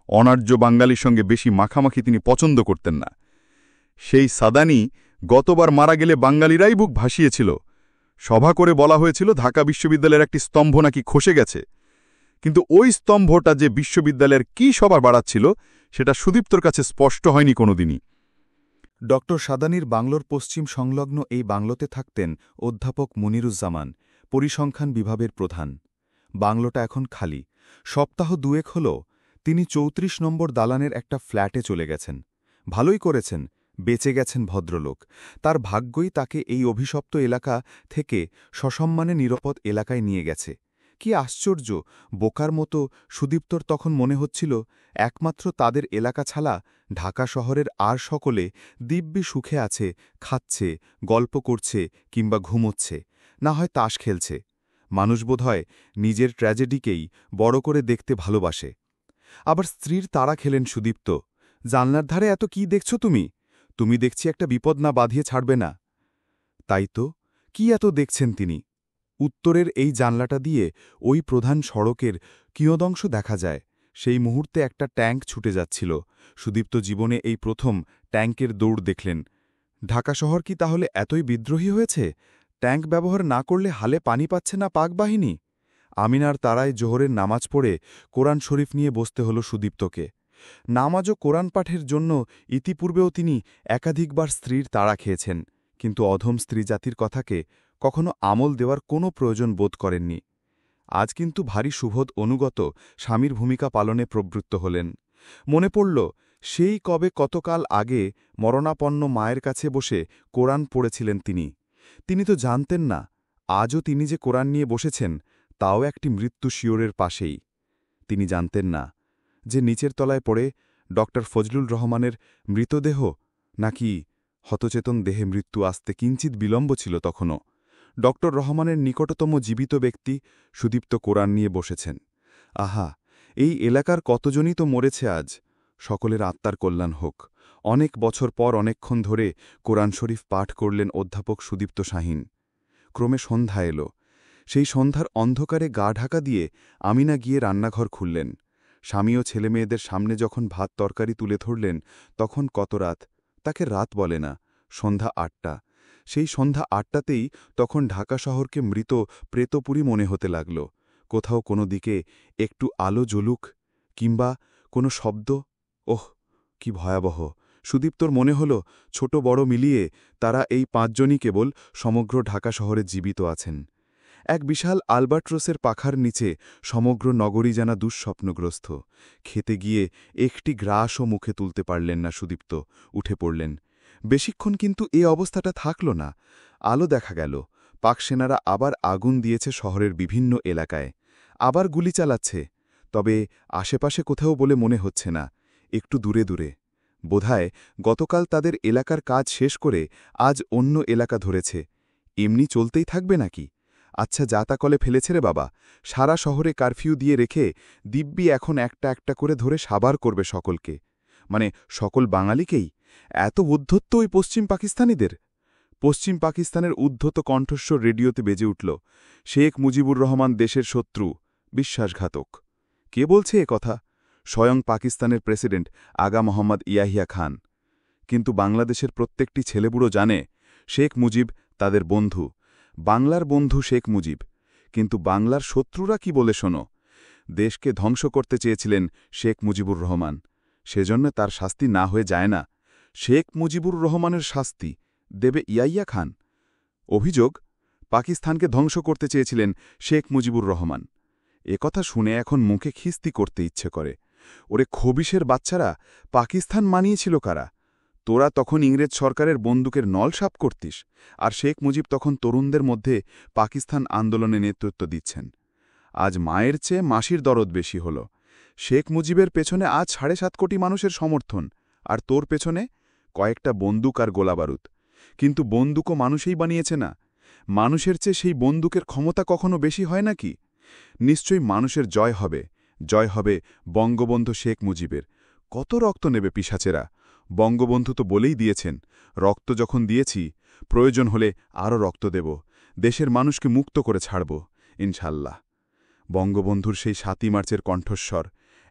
অনার্য বাঙালির সঙ্গে বেশি মাখামাখি তিনি পছন্দ করতেন না। সেই সাদানি গতবার মারা গেলে বাঙালিরাই বুক ভাসিয়েছিল। সভা করে বলা হয়েছিল ঢাকা বিশ্ববিদ্যালয়ের একটি স্তম্ভ নাকি খসে গেছে। কিন্তু ওই স্তম্ভটা যে বিশ্ববিদ্যালয়ের কী সবার বাড়াচ্ছিল সেটা সুদীপ্তর কাছে স্পষ্ট হয়নি কোনোদিনই। ডক্টর সাদানির বাংলোর পশ্চিম সংলগ্ন এই বাংলোতে থাকতেন অধ্যাপক মুনিরুজ্জামান, পরিসংখ্যান বিভাগের প্রধান। বাংলোটা এখন খালি। সপ্তাহ দুয়েক হল তিনি ৩৪ নম্বর দালানের একটা ফ্ল্যাটে চলে গেছেন। ভালোই করেছেন, বেঁচে গেছেন ভদ্রলোক। তার ভাগ্যই তাকে এই অভিশপ্ত এলাকা থেকে সসম্মানে নিরাপদ এলাকায় নিয়ে গেছে। কি আশ্চর্য, বোকার মতো সুদীপ্তর তখন মনে হচ্ছিল একমাত্র তাদের এলাকা ছাড়া ঢাকা শহরের আর সকলে দিব্যি সুখে আছে, খাচ্ছে, গল্প করছে কিংবা ঘুমোচ্ছে, না হয় তাস খেলছে। মানুষ বোধহয় নিজের ট্র্যাজেডিকেই বড় করে দেখতে ভালোবাসে। আবার স্ত্রীর তাড়া খেলেন সুদীপ্ত। জানলার ধারে এত কি দেখছ তুমি? তুমি দেখছি একটা বিপদ না বাঁধিয়ে ছাড়বে না। তাই তো, কি এত দেখছেন তিনি? উত্তরের এই জানলাটা দিয়ে ওই প্রধান সড়কের কিয়দংশ দেখা যায়। সেই মুহূর্তে একটা ট্যাঙ্ক ছুটে যাচ্ছিল। সুদীপ্ত জীবনে এই প্রথম ট্যাঙ্কের দৌড় দেখলেন। ঢাকা শহর কি তাহলে এতই বিদ্রোহী হয়েছে? ট্যাঙ্ক ব্যবহার না করলে হালে পানি পাচ্ছে না পাক বাহিনী? আমিনার তারায় জোহরের নামাজ পড়ে কোরআন শরীফ নিয়ে বসতে হল সুদীপ্তকে। নামাজ ও কোরআন পাঠের জন্য ইতিপূর্বেও তিনি একাধিকবার স্ত্রীর তাড়া খেয়েছেন, কিন্তু অধম স্ত্রী জাতির কথাকে কখনো আমল দেওয়ার কোনো প্রয়োজন বোধ করেননি। আজ কিন্তু ভারী সুবোধ অনুগত স্বামীর ভূমিকা পালনে প্রবৃত্ত হলেন। মনে পড়ল সেই কবে কতকাল আগে মরণাপন্ন মায়ের কাছে বসে কোরআন পড়েছিলেন তিনি। তিনি তো জানতেন না আজও তিনি যে কোরআন নিয়ে বসেছেন তাও একটি মৃত্যু শিওরের পাশেই। তিনি জানতেন না যে নিচের তলায় পড়ে ড ফজলুল রহমানের মৃতদেহ, নাকি হতচেতন দেহে মৃত্যু আসতে কিঞ্চিত বিলম্ব ছিল তখনও। ড রহমানের নিকটতম জীবিত ব্যক্তি সুদীপ্ত কোরআন নিয়ে বসেছেন। আহা, এই এলাকার কতজনই তো মরেছে আজ। সকলের আত্মার কল্যাণ হোক। অনেক বছর পর অনেকক্ষণ ধরে কোরআন শরীফ পাঠ করলেন অধ্যাপক সুদীপ্ত শাহীন। ক্রমে সন্ধ্যা এল। সেই সন্ধ্যার অন্ধকারে গা ঢাকা দিয়ে আমিনা গিয়ে রান্নাঘর খুললেন। স্বামী ও ছেলেমেয়েদের সামনে যখন ভাত তরকারি তুলে ধরলেন তখন কত রাত, তাকে রাত বলে না, সন্ধ্যা ৮টা। সেই সন্ধ্যা ৮টাতেই তখন ঢাকা শহরকে মৃত প্রেতপুরী মনে হতে লাগল। কোথাও কোনো দিকে একটু আলো জ্বলুক, কিংবা কোনো শব্দ। ওহ, কি ভয়াবহ! সুদীপ্তর মনে হল ছোট বড় মিলিয়ে তারা এই ৫ জনই কেবল সমগ্র ঢাকা শহরে জীবিত আছেন। এক বিশাল আলবাট্রোসের পাখার নিচে সমগ্র নগরী যেন দুঃস্বপ্নগ্রস্ত। খেতে গিয়ে একটি গ্রাসও মুখে তুলতে পারলেন না সুদীপ্ত। উঠে পড়লেন। বেশিক্ষণ কিন্তু এ অবস্থাটা থাকল না। আলো দেখা গেল। পাক সেনারা আবার আগুন দিয়েছে শহরের বিভিন্ন এলাকায়, আবার গুলি চালাচ্ছে। তবে আশেপাশে কোথাও বলে মনে হচ্ছে না, একটু দূরে দূরে। বোধহয় গতকাল তাদের এলাকার কাজ শেষ করে আজ অন্য এলাকা ধরেছে। এমনি চলতেই থাকবে নাকি? আচ্ছা, যাতাকলে ফেলেছে রে বাবা। সারা শহরে কারফিউ দিয়ে রেখে দিব্যি এখন একটা একটা করে ধরে সাবার করবে সকলকে, মানে সকল বাঙালিকেই। এত উদ্ধত্ত ওই পশ্চিম পাকিস্তানিদের। পশ্চিম পাকিস্তানের উদ্ধত কণ্ঠস্বর রেডিওতে বেজে উঠল, শেখ মুজিবুর রহমান দেশের শত্রু, বিশ্বাসঘাতক। কে বলছে এ কথা? স্বয়ং পাকিস্তানের প্রেসিডেন্ট আগা মোহাম্মদ ইয়াহিয়া খান। কিন্তু বাংলাদেশের প্রত্যেকটি ছেলেবুড়ো জানে শেখ মুজিব তাদের বন্ধু, বাংলার বন্ধু শেখ মুজিব। কিন্তু বাংলার শত্রুরা কি বলে শোনো? দেশকে ধ্বংস করতে চেয়েছিলেন শেখ মুজিবুর রহমান, সেজন্য তার শাস্তি না হয়ে যায় না। শেখ মুজিবুর রহমানের শাস্তি দেবে ইয়াহিয়া খান। অভিযোগ, পাকিস্তানকে ধ্বংস করতে চেয়েছিলেন শেখ মুজিবুর রহমান। একথা শুনে এখন মুখে খিস্তি করতে ইচ্ছে করে। ওরে খবিশের বাচ্চারা, পাকিস্তান মানিয়েছিল কারা? তোরা তখন ইংরেজ সরকারের বন্দুকের নলসাপ করতিস, আর শেখ মুজিব তখন তরুণদের মধ্যে পাকিস্তান আন্দোলনে নেতৃত্ব দিচ্ছেন। আজ মায়ের চেয়ে মাসির দরদ বেশি হল। শেখ মুজিবের পেছনে আজ ৭.৫ কোটি মানুষের সমর্থন, আর তোর পেছনে কয়েকটা বন্দুক আর গোলাবারুদ। কিন্তু বন্দুকও মানুষই বানিয়েছে না। মানুষের চেয়ে সেই বন্দুকের ক্ষমতা কখনো বেশি হয় নাকি? নিশ্চয়ই মানুষের জয় হবে, জয় হবে বঙ্গবন্ধু শেখ মুজিবের। কত রক্ত নেবে পিশাচেরা? বঙ্গবন্ধু তো বলেই দিয়েছেন, রক্ত যখন দিয়েছি প্রয়োজন হলে আরও রক্ত দেব, দেশের মানুষকে মুক্ত করে ছাড়ব ইনশাল্লাহ। বঙ্গবন্ধুর সেই ৭ই মার্চের কণ্ঠস্বর,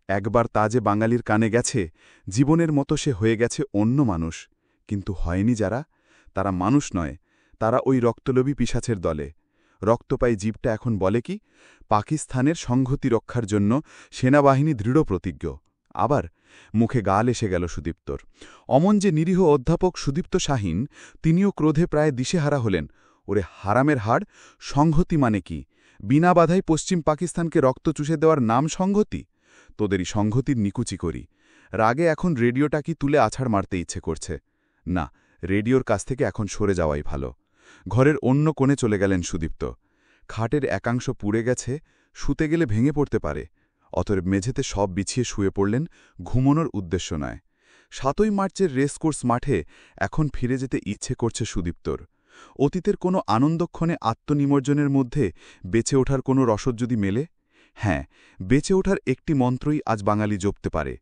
একবার তা যে বাঙালির কানে গেছে, জীবনের মতো সে হয়ে গেছে অন্য মানুষ। কিন্তু হয়নি যারা, তারা মানুষ নয়, তারা ওই রক্তলোভী পিশাচের দলে। রক্তপায়ী জীবটা এখন বলে কি, পাকিস্তানের সংহতি রক্ষার জন্য সেনাবাহিনী দৃঢ় প্রতিজ্ঞ। আবার মুখে গাল এসে গেল সুদীপ্তর। অমন যে নিরীহ অধ্যাপক সুদীপ্ত শাহীন, তিনিও ক্রোধে প্রায় দিশেহারা হলেন। ওরে হারামের হাড়, সংহতি মানে কি? বিনা বাধাই পশ্চিম পাকিস্তানকে রক্ত চুষে দেওয়ার নাম সংহতি? তোদেরই সংহতির নিকুচি করি। রাগে এখন রেডিওটা কি তুলে আছাড় মারতে ইচ্ছে করছে। না, রেডিওর কাছ থেকে এখন সরে যাওয়াই ভালো। ঘরের অন্য কোণে চলে গেলেন সুদীপ্ত। খাটের একাংশ পুড়ে গেছে, শুতে গেলে ভেঙে পড়তে পারে। অতএব মেঝেতে সব বিছিয়ে শুয়ে পড়লেন, ঘুমোনোর উদ্দেশ্য নয়। ৭ই মার্চের রেসকোর্স মাঠে এখন ফিরে যেতে ইচ্ছে করছে সুদীপ্তর। অতীতের কোনো আনন্দক্ষণে আত্মনিমজ্জনের মধ্যে বেঁচে ওঠার কোনো রসদ যদি মেলে, হ্যাঁ, বেঁচে ওঠার একটি মন্ত্রই আজ বাঙালি জপতে পারে।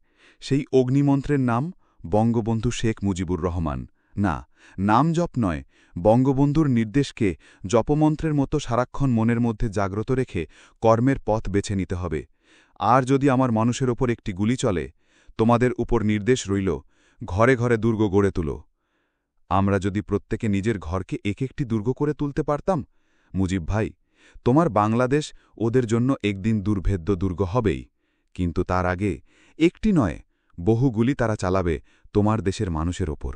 সেই অগ্নিমন্ত্রের নাম বঙ্গবন্ধু শেখ মুজিবুর রহমান। না, নাম জপ নয়, বঙ্গবন্ধুর নির্দেশকে জপমন্ত্রের মতো সারাক্ষণ মনের মধ্যে জাগ্রত রেখে কর্মের পথ বেছে নিতে হবে। আর যদি আমার মানুষের ওপর একটি গুলি চলে, তোমাদের উপর নির্দেশ রইল, ঘরে ঘরে দুর্গ গড়ে তুলো। আমরা যদি প্রত্যেকে নিজের ঘরকে এক একটি দুর্গ করে তুলতে পারতাম, মুজিব ভাই, তোমার বাংলাদেশ ওদের জন্য একদিন দুর্ভেদ্য দুর্গ হবেই। কিন্তু তার আগে একটি নয়, বহুগুলি তারা চালাবে তোমার দেশের মানুষের ওপর।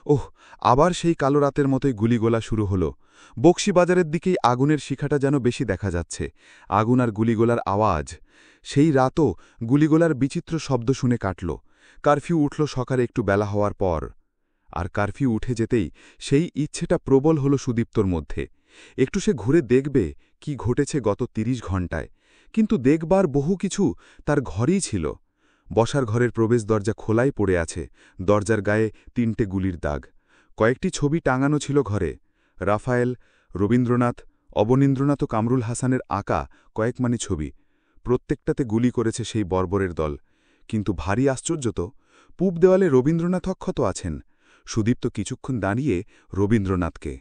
ওহ, আবার সেই কালো রাতের মতোই গুলিগোলা শুরু হলো। বক্সিবাজারের দিকেই আগুনের শিখাটা যেন বেশি দেখা যাচ্ছে। আগুন আর গুলিগোলার আওয়াজ। সেই রাতও গুলিগোলার বিচিত্র শব্দ শুনে কাটল। কারফিউ উঠল সকালে একটু বেলা হওয়ার পর। আর কারফিউ উঠে যেতেই সেই ইচ্ছেটা প্রবল হল সুদীপ্তর মধ্যে। একটু সে ঘুরে দেখবে কি ঘটেছে গত ৩০ ঘণ্টায়। কিন্তু দেখবার বহু কিছু তার ঘরেই ছিল। বসার ঘরের প্রবেশ দরজা খোলাই পড়ে আছে, দরজার গায়ে ৩টে গুলির দাগ। কয়েকটি ছবি টাঙানো ছিল ঘরে, রাফায়েল, রবীন্দ্রনাথ, অবনীন্দ্রনাথ ও কামরুল হাসানের আঁকা কয়েকমানি ছবি। প্রত্যেকটাতে গুলি করেছে সেই বর্বরের দল। কিন্তু ভারী আশ্চর্য তো, পূব দেওয়ালে রবীন্দ্রনাথ অক্ষত আছেন। সুদীপ্ত কিছুক্ষণ দাঁড়িয়ে রবীন্দ্রনাথকে।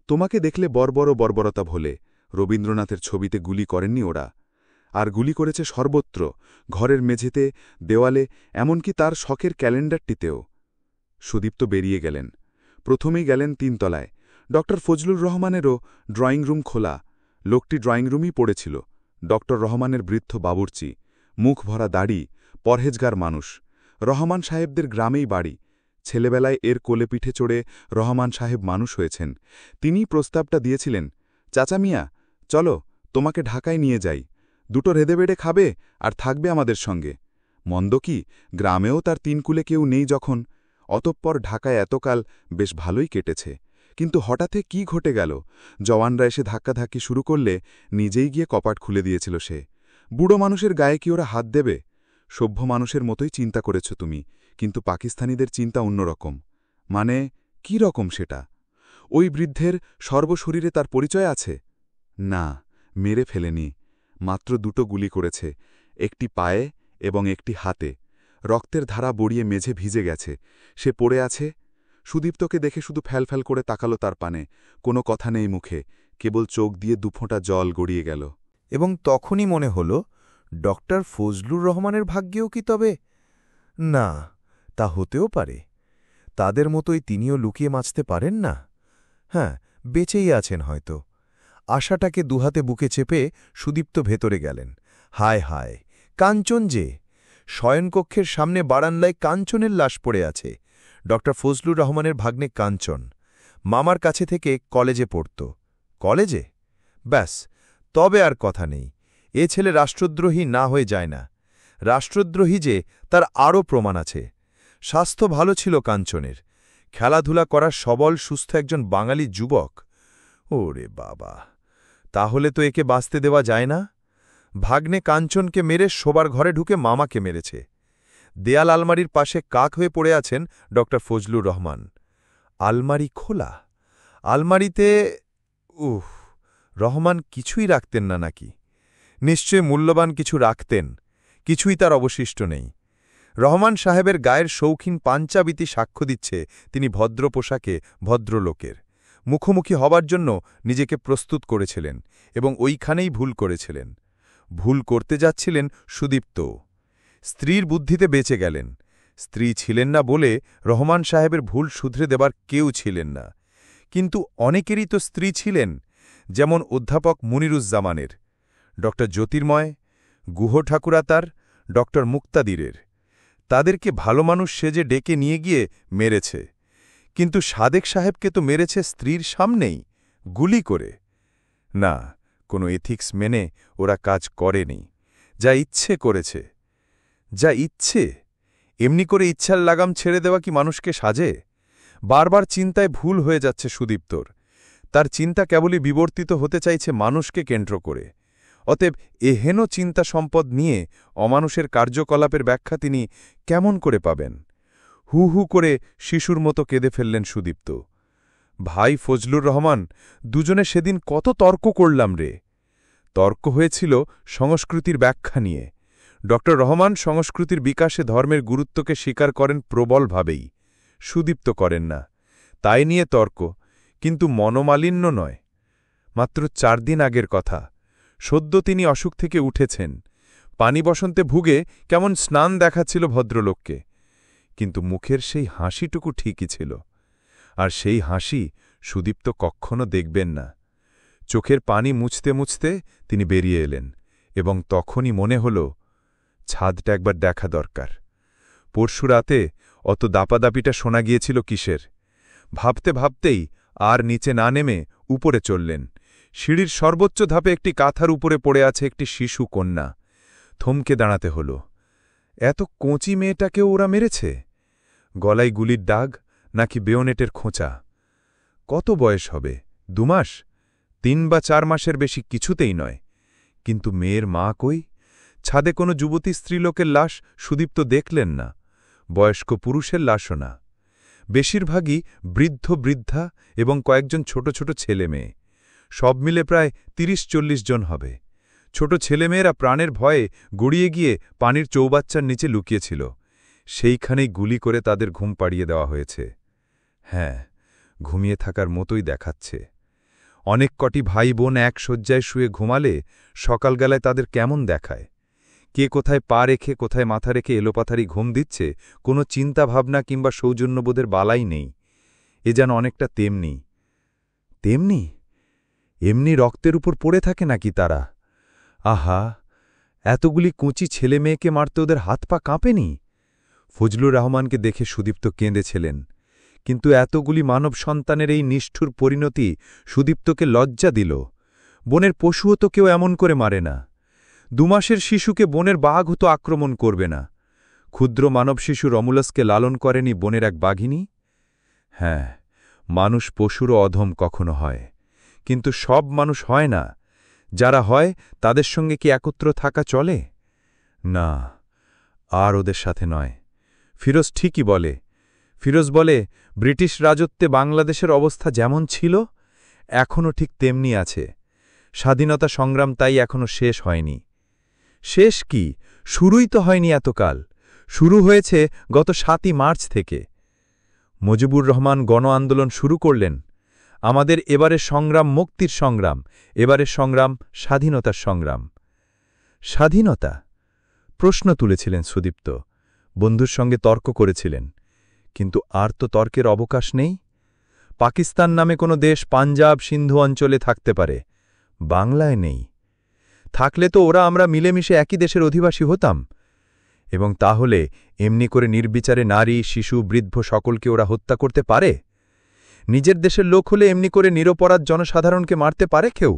তোমাকে দেখলে বর্বর বর্বরতা ভোলে। রবীন্দ্রনাথের ছবিতে গুলি করেননি ওরা। আর গুলি করেছে সর্বত্র, ঘরের মেঝেতে, দেওয়ালে, এমনকি তার শখের ক্যালেন্ডারটিতেও। সুদীপ্ত বেরিয়ে গেলেন। প্রথমেই গেলেন ৩ তলায়। ড ফজলুর রহমানেরও ড্রয়িং রুম খোলা। লোকটি ড্রয়িং রুমই পড়েছিল। ড রহমানের বৃদ্ধ বাবুর্চি, মুখ ভরা দাড়ি, পরহেজগার মানুষ। রহমান সাহেবদের গ্রামেই বাড়ি। ছেলেবেলায় এর কোলে পিঠে চড়ে রহমান সাহেব মানুষ হয়েছেন। তিনিই প্রস্তাবটা দিয়েছিলেন, চাচা মিয়া, চলো তোমাকে ঢাকায় নিয়ে যাই, 2টো রেঁধেবেড়ে খাবে আর থাকবে আমাদের সঙ্গে। মন্দ কি, গ্রামেও তার 3 কুলে কেউ নেই যখন। অতঃপর ঢাকায় এতকাল বেশ ভালোই কেটেছে। কিন্তু হঠাৎ কি ঘটে গেল? জওয়ানরা এসে ধাক্কাধাক্কি শুরু করলে নিজেই গিয়ে কপাট খুলে দিয়েছিল সে। বুড়ো মানুষের গায়ে কি ওরা হাত দেবে? সভ্য মানুষের মতোই চিন্তা করেছ তুমি, কিন্তু পাকিস্তানিদের চিন্তা অন্যরকম। মানে কি রকম সেটা? ওই বৃদ্ধের সর্বশরীরে তার পরিচয় আছে? না, মেরে ফেলেনি, মাত্র 2টো গুলি করেছে, একটি পায়ে এবং একটি হাতে। রক্তের ধারা বড়িয়ে মেঝে ভিজে গেছে, সে পড়ে আছে। সুদীপ্তকে দেখে শুধু ফ্যালফ্যাল করে তাকালো তার পানে। কোনো কথা নেই মুখে, কেবল চোখ দিয়ে 2 ফোঁটা জল গড়িয়ে গেল। এবং তখনই মনে হল, ড ফজলুর রহমানের ভাগ্যেও কি তবে? না, তা হতেও পারে। তাদের মতোই তিনিও লুকিয়ে বাঁচতে পারেন না। হ্যাঁ, বেঁচেই আছেন হয়তো। আশাটাকে দুহাতে বুকে চেপে সুদীপ্ত ভেতরে গেলেন। হায় হায়, কাঞ্চন যে! শয়নকক্ষের সামনে বারান্দায় কাঞ্চনের লাশ পড়ে আছে। ড ফজলুর রহমানের ভাগ্নে কাঞ্চন মামার কাছে থেকে কলেজে পড়ত। কলেজে? ব্যাস, তবে আর কথা নেই। এ ছেলে রাষ্ট্রদ্রোহী না হয়ে যায় না। রাষ্ট্রদ্রোহী যে তার আরও প্রমাণ আছে। স্বাস্থ্য ভালো ছিল কাঞ্চনের, খেলাধুলা করার সবল সুস্থ একজন বাঙালি যুবক। ওরে বাবা, তাহলে তো একে বাঁচতে দেওয়া যায় না। ভাগ্নে কাঞ্চনকে মেরে শোবার ঘরে ঢুকে মামাকে মেরেছে। দেয়াল আলমারির পাশে কাক হয়ে পড়ে আছেন ড ফজলুর রহমান। আলমারি খোলা। আলমারিতে রহমান কিছুই রাখতেন না নাকি? নিশ্চয় মূল্যবান কিছু রাখতেন। কিছুই তার অবশিষ্ট নেই। রহমান সাহেবের গায়ের শৌখিন পাঞ্চাবিতি সাক্ষ্য দিচ্ছে তিনি ভদ্র পোশাকে ভদ্রলোকের। মুখোমুখি হবার জন্য নিজেকে প্রস্তুত করেছিলেন এবং ওইখানেই ভুল করেছিলেন। ভুল করতে যাচ্ছিলেন সুদীপ্ত। স্ত্রীর বুদ্ধিতে বেঁচে গেলেন। স্ত্রী ছিলেন না বলে রহমান সাহেবের ভুল শুধরে দেবার কেউ ছিলেন না। কিন্তু অনেকেরই তো স্ত্রী ছিলেন, যেমন অধ্যাপক মুনিরুজ্জামানের, ড জ্যোতির্ময়, গুহ ঠাকুরাতার, ড মুক্তাদিরের। তাদেরকে ভালো মানুষ সেজে ডেকে নিয়ে গিয়ে মেরেছে। কিন্তু সাদেক সাহেবকে তো মেরেছে স্ত্রীর সামনেই, গুলি করে। না, কোনো এথিক্স মেনে ওরা কাজ করেনি, যা ইচ্ছে করেছে। যা ইচ্ছে, এমনি করে ইচ্ছার লাগাম ছেড়ে দেওয়া কি মানুষকে সাজে? বারবার চিন্তায় ভুল হয়ে যাচ্ছে সুদীপ্তর। তার চিন্তা কেবলই বিবর্তিত হতে চাইছে মানুষকে কেন্দ্র করে। অতএব এহেন চিন্তা সম্পদ নিয়ে অমানুষের কার্যকলাপের ব্যাখ্যা তিনি কেমন করে পাবেন? হু হু করে শিশুর মতো কেঁদে ফেললেন সুদীপ্ত। ভাই ফজলুর রহমান, দুজনে সেদিন কত তর্ক করলাম রে। তর্ক হয়েছিল সংস্কৃতির ব্যাখ্যা নিয়ে। ড রহমান সংস্কৃতির বিকাশে ধর্মের গুরুত্বকে স্বীকার করেন প্রবলভাবেই, সুদীপ্ত করেন না। তাই নিয়ে তর্ক, কিন্তু মনোমালিন্য নয়। মাত্র 4 দিন আগের কথা। সদ্য তিনি অসুখ থেকে উঠেছেন। পানি বসন্তে ভুগে কেমন স্নান দেখাচ্ছিল ভদ্রলোককে, কিন্তু মুখের সেই হাসিটুকু ঠিকই ছিল। আর সেই হাসি সুদীপ্ত কখনো দেখবেন না। চোখের পানি মুছতে মুছতে তিনি বেরিয়ে এলেন, এবং তখনই মনে হল ছাদটা একবার দেখা দরকার। পরশু রাতে অত দাপাদাপিটা শোনা গিয়েছিল কিসের? ভাবতে ভাবতেই আর নিচে না নেমে উপরে চললেন। সিঁড়ির সর্বোচ্চ ধাপে একটি কাঁথার উপরে পড়ে আছে একটি শিশু কন্যা। থমকে দাঁড়াতে হল। এত কোঁচি মেয়েটাকেও ওরা মেরেছে? গলায় গুলির দাগ, নাকি বেয়োনেটের খোঁচা? কত বয়স হবে? 2 মাস? 3 বা 4 মাসের বেশি কিছুতেই নয়। কিন্তু মেয়ের মা কই? ছাদে কোনো যুবতী স্ত্রীলোকের লাশ সুদীপ্ত দেখলেন না। বয়স্ক পুরুষের লাশও না। বেশিরভাগই বৃদ্ধ বৃদ্ধা এবং কয়েকজন ছোট ছোট ছেলে মেয়ে। সব মিলে প্রায় 30-40 জন হবে। ছোট ছেলেমেয়েরা প্রাণের ভয়ে গড়িয়ে গিয়ে পানির চৌবাচ্চার নিচে লুকিয়েছিল। সেইখানেই গুলি করে তাদের ঘুম পাড়িয়ে দেওয়া হয়েছে। হ্যাঁ, ঘুমিয়ে থাকার মতোই দেখাচ্ছে। অনেক কটি ভাই বোন এক শয্যায় শুয়ে ঘুমালে সকালবেলায় তাদের কেমন দেখায়? কে কোথায় পা রেখে কোথায় মাথা রেখে এলোপাথারি ঘুম দিচ্ছে, কোনো চিন্তা ভাবনা কিংবা সৌজন্যবোধের বালাই নেই। এ যেন অনেকটা তেমনি। তেমনি? এমনি রক্তের উপর পড়ে থাকে নাকি তারা? আহা, এতগুলি কুঁচি ছেলে মেয়েকে মারতে ওদের হাত পা কাঁপেনি? ফজলুর রহমানকে দেখে সুদীপ্ত কেঁদেছিলেন। কিন্তু এতগুলি মানব সন্তানের এই নিষ্ঠুর পরিণতি সুদীপ্তকে লজ্জা দিল। বনের পশুও তো কেউ এমন করে মারে না। 2 মাসের শিশুকে বনের বাঘ তো আক্রমণ করবে না। ক্ষুদ্র মানব শিশু রমুলাসকে লালন করেনি বনের এক বাঘিনী? হ্যাঁ, মানুষ পশুরও অধম কখনো হয়, কিন্তু সব মানুষ হয় না। যারা হয় তাদের সঙ্গে কি একত্র থাকা চলে? না, আর ওদের সাথে নয়। ফিরোজ ঠিকই বলে। ফিরোজ বলে, ব্রিটিশ রাজত্বে বাংলাদেশের অবস্থা যেমন ছিল এখনও ঠিক তেমনি আছে। স্বাধীনতা সংগ্রাম তাই এখনও শেষ হয়নি। শেষ কি, শুরুই তো হয়নি এতকাল। শুরু হয়েছে গত 7ই মার্চ থেকে। মুজিবুর রহমান গণ আন্দোলন শুরু করলেন। আমাদের এবারের সংগ্রাম মুক্তির সংগ্রাম, এবারের সংগ্রাম স্বাধীনতার সংগ্রাম। স্বাধীনতা? প্রশ্ন তুলেছিলেন সুদীপ্ত। বন্ধুর সঙ্গে তর্ক করেছিলেন। কিন্তু আর তো তর্কের অবকাশ নেই। পাকিস্তান নামে কোনো দেশ পাঞ্জাব সিন্ধু অঞ্চলে থাকতে পারে, বাংলায় নেই। থাকলে তো ওরা আমরা মিলেমিশে একই দেশের অধিবাসী হতাম। এবং তাহলে এমনি করে নির্বিচারে নারী শিশু বৃদ্ধ সকলকে ওরা হত্যা করতে পারে? নিজের দেশের লোক হলে এমনি করে নিরপরাধ জনসাধারণকে মারতে পারে কেউ?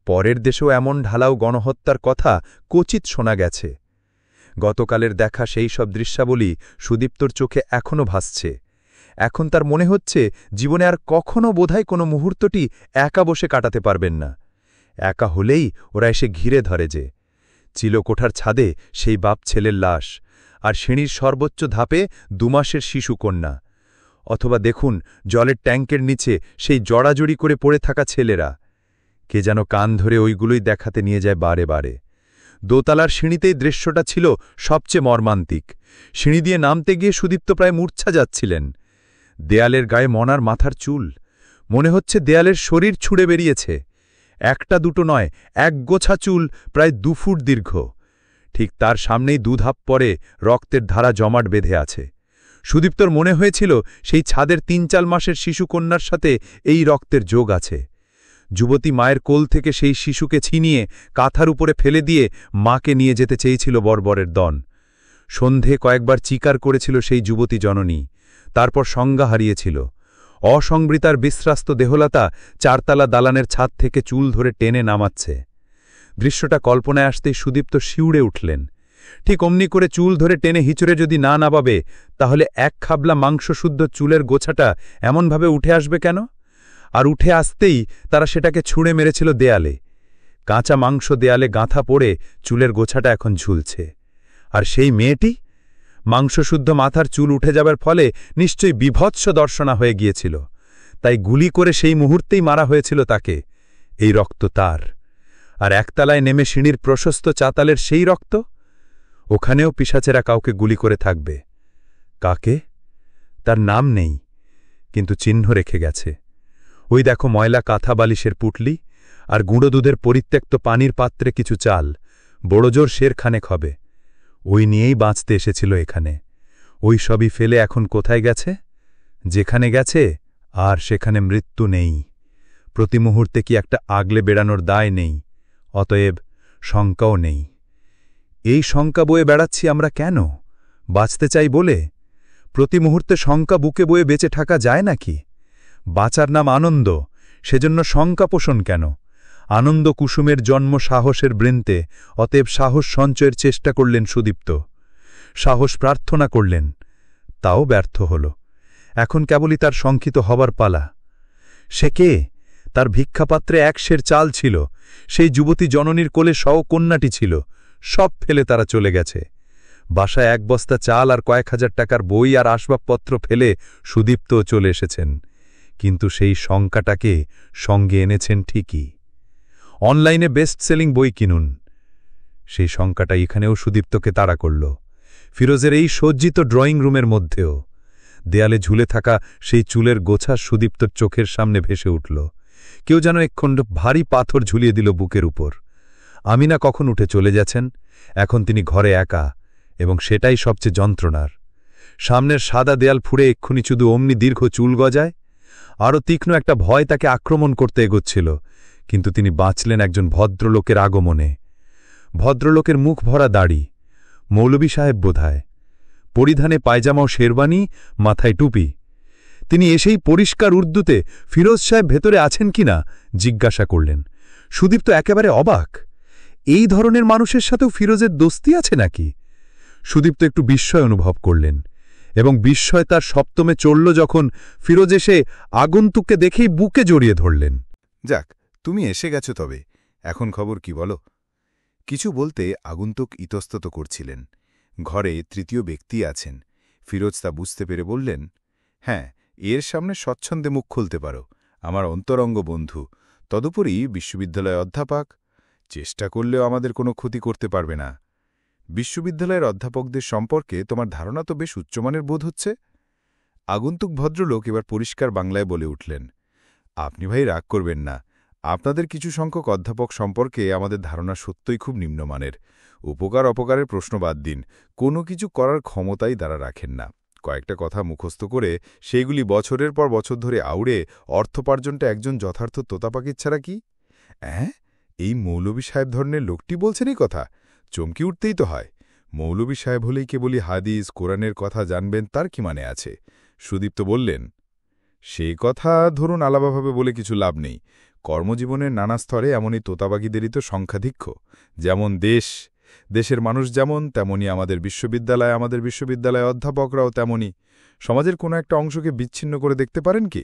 পরের দেশেও এমন ঢালাও গণহত্যার কথা কচিত শোনা গেছে। গতকালের দেখা সেই সব দৃশ্যাবলী সুদীপ্তর চোখে এখনও ভাসছে। এখন তার মনে হচ্ছে জীবনে আর কখনও বোধহয় কোনো মুহূর্তটি একা বসে কাটাতে পারবেন না। একা হলেই ওরা এসে ঘিরে ধরে যে। চিলকোঠার ছাদে সেই বাপ ছেলের লাশ, আর সিঁড়ির সর্বোচ্চ ধাপে 2 মাসের শিশু কন্যা। অথবা দেখুন জলের ট্যাঙ্কের নিচে সেই জড়াজড়ি করে পড়ে থাকা ছেলেরা। কে যেন কান ধরে ওইগুলোই দেখাতে নিয়ে যায় বারে বারে। দোতলার সিঁড়িতেই দৃশ্যটা ছিল সবচেয়ে মর্মান্তিক। সিঁড়ি দিয়ে নামতে গিয়ে সুদীপ্ত প্রায় মূর্ছা যাচ্ছিলেন। দেয়ালের গায়ে মনার মাথার চুল, মনে হচ্ছে দেয়ালের শরীর ছুঁড়ে বেরিয়েছে। একটা দুটো নয়, 1 গোছা চুল প্রায় 2 ফুট দীর্ঘ। ঠিক তার সামনেই 2 ধাপ পরে রক্তের ধারা জমাট বেঁধে আছে। সুদীপ্তর মনে হয়েছিল সেই ছাদের 3-4 মাসের শিশুকন্যার সাথে এই রক্তের যোগ আছে। যুবতী মায়ের কোল থেকে সেই শিশুকে ছিনিয়ে কাঁথার উপরে ফেলে দিয়ে মাকে নিয়ে যেতে চেয়েছিল বর্বরের দন। সন্ধে কয়েকবার চিকার করেছিল সেই যুবতী জননী, তারপর সংজ্ঞা হারিয়েছিল। অসংবৃতার বিশ্রাস্ত দেহলতা 4তলা দালানের ছাদ থেকে চুল ধরে টেনে নামাচ্ছে। দৃশ্যটা কল্পনায় আসতেই সুদীপ্ত শিউড়ে উঠলেন। ঠিক অমনি করে চুল ধরে টেনে হিচড়ে যদি না নাবাবে তাহলে এক খাবলা মাংসশুদ্ধ চুলের গোছাটা এমনভাবে উঠে আসবে কেন? আর উঠে আসতেই তারা সেটাকে ছুঁড়ে মেরেছিল দেয়ালে। কাঁচা মাংস দেয়ালে গাঁথা পড়ে চুলের গোছাটা এখন ঝুলছে। আর সেই মেয়েটি? মাংসশুদ্ধ মাথার চুল উঠে যাবার ফলে নিশ্চয়ই বিভৎস দর্শনা হয়ে গিয়েছিল, তাই গুলি করে সেই মুহূর্তেই মারা হয়েছিল তাকে। এই রক্ত তার। আর একতলায় নেমে সিঁড়ির প্রশস্ত চাতালের সেই রক্ত? ওখানেও পিশাচেরা কাউকে গুলি করে থাকবে। কাকে? তার নাম নেই, কিন্তু চিহ্ন রেখে গেছে। ওই দেখো ময়লা কাঁথা বালিশের পুটলি, আর গুঁড়ো দুধের পরিত্যক্ত পানির পাত্রে কিছু চাল, বড়জোর শেরখানেক হবে। ওই নিয়েই বাঁচতে এসেছিল এখানে। ওই সবই ফেলে এখন কোথায় গেছে? যেখানে গেছে আর সেখানে মৃত্যু নেই। প্রতি মুহূর্তে কি একটা আগলে বেড়ানোর দায় নেই, অতএব শঙ্কাও নেই। এই শঙ্কা বয়ে বেড়াচ্ছি আমরা কেন? বাঁচতে চাই বলে? প্রতি মুহূর্তে শঙ্কা বুকে বয়ে বেঁচে থাকা যায় নাকি? বাঁচার নাম আনন্দ, সেজন্য শঙ্কা পোষণ কেন? আনন্দ কুসুমের জন্ম সাহসের বৃন্তে, অতএব সাহস সঞ্চয়ের চেষ্টা করলেন সুদীপ্ত। সাহস প্রার্থনা করলেন, তাও ব্যর্থ হল। এখন কেবলই তার শঙ্কিত হবার পালা। সে কে? তার ভিক্ষাপাত্রে 1 সের চাল ছিল, সেই যুবতী জননীর কোলে কন্যাটি ছিল। সব ফেলে তারা চলে গেছে। বাসায় 1 বস্তা চাল আর কয়েক হাজার টাকার বই আর আসবাবপত্র ফেলে সুদীপ্তও চলে এসেছেন, কিন্তু সেই শঙ্কাটাকে সঙ্গে এনেছেন ঠিকই। অনলাইনে বেস্ট সেলিং বই কিনুন। সেই শঙ্কাটা এখানেও সুদীপ্তকে তাড়া করল। ফিরোজের এই সজ্জিত ড্রয়িং রুমের মধ্যেও দেয়ালে ঝুলে থাকা সেই চুলের গোছা সুদীপ্তর চোখের সামনে ভেসে উঠল। কেউ যেন একখণ্ড ভারী পাথর ঝুলিয়ে দিল বুকের উপর। আমিনা কখন উঠে চলে যাচ্ছেন, এখন তিনি ঘরে একা, এবং সেটাই সবচেয়ে যন্ত্রণার। সামনের সাদা দেয়াল ফুঁড়ে এক্ষুনি শুধু অমনি দীর্ঘ চুল গজায়। আরও তীক্ষ্ণ একটা ভয় তাকে আক্রমণ করতে এগোচ্ছিল, কিন্তু তিনি বাঁচলেন একজন ভদ্রলোকের আগমনে। ভদ্রলোকের মুখ ভরা দাড়ি, মৌলভী সাহেব বোধহয়, পরিধানে পায়জামা ও শেরবানি, মাথায় টুপি। তিনি এসেই পরিষ্কার উর্দুতে ফিরোজ সাহেব ভেতরে আছেন কিনা জিজ্ঞাসা করলেন। সুদীপ্ত একেবারে অবাক। এই ধরনের মানুষের সাথেও ফিরোজের দোস্তি আছে নাকি? সুদীপ্ত একটু বিস্ময় অনুভব করলেন, এবং বিস্ময় তার সপ্তমে চড়ল যখন ফিরোজ এসে আগন্তুককে দেখেই বুকে জড়িয়ে ধরলেন। যাক, তুমি এসে গেছো, তবে এখন খবর কি বলো? কিছু বলতে আগন্তুক ইতস্তত করছিলেন। ঘরে 3য় ব্যক্তি আছেন। ফিরোজ তা বুঝতে পেরে বললেন, হ্যাঁ, এর সামনে স্বচ্ছন্দে মুখ খুলতে পারো। আমার অন্তরঙ্গ বন্ধু, তদুপরি বিশ্ববিদ্যালয় অধ্যাপক। চেষ্টা করলেও আমাদের কোনো ক্ষতি করতে পারবে না। বিশ্ববিদ্যালয়ের অধ্যাপকদের সম্পর্কে তোমার ধারণা তো বেশ উচ্চমানের বোধ হচ্ছে। আগন্তুক ভদ্রলোক এবার পরিষ্কার বাংলায় বলে উঠলেন, আপনি ভাই রাগ করবেন না। আপনাদের কিছু সংখ্যক অধ্যাপক সম্পর্কে আমাদের ধারণা সত্যই খুব নিম্নমানের। উপকার অপকারের প্রশ্ন বাদ দিন, কোনো কিছু করার ক্ষমতাই তারা রাখেন না। কয়েকটা কথা মুখস্থ করে সেইগুলি বছরের পর বছর ধরে আউড়ে অর্থোপার্জনটা একজন যথার্থ তোতাপাকির ছাড়া কি? এই মৌলভী সাহেব ধরনের লোকটি বলছেন এই কথা? চমকি উঠতেই তো হয়। মৌলভী সাহেব হলেই কেবলই হাদিস কোরআনের কথা জানবেন, তার কি মানে আছে? সুদীপ্ত বললেন, সেই কথা ধরুন আলাদাভাবে বলে কিছু লাভ নেই। কর্মজীবনের নানা স্তরে এমনই তোতাবাগীদেরই তো সংখ্যাধিক্য। যেমন দেশের মানুষ যেমন, তেমনি আমাদের বিশ্ববিদ্যালয় অধ্যাপকরাও তেমনি। সমাজের কোনো একটা অংশকে বিচ্ছিন্ন করে দেখতে পারেন কি?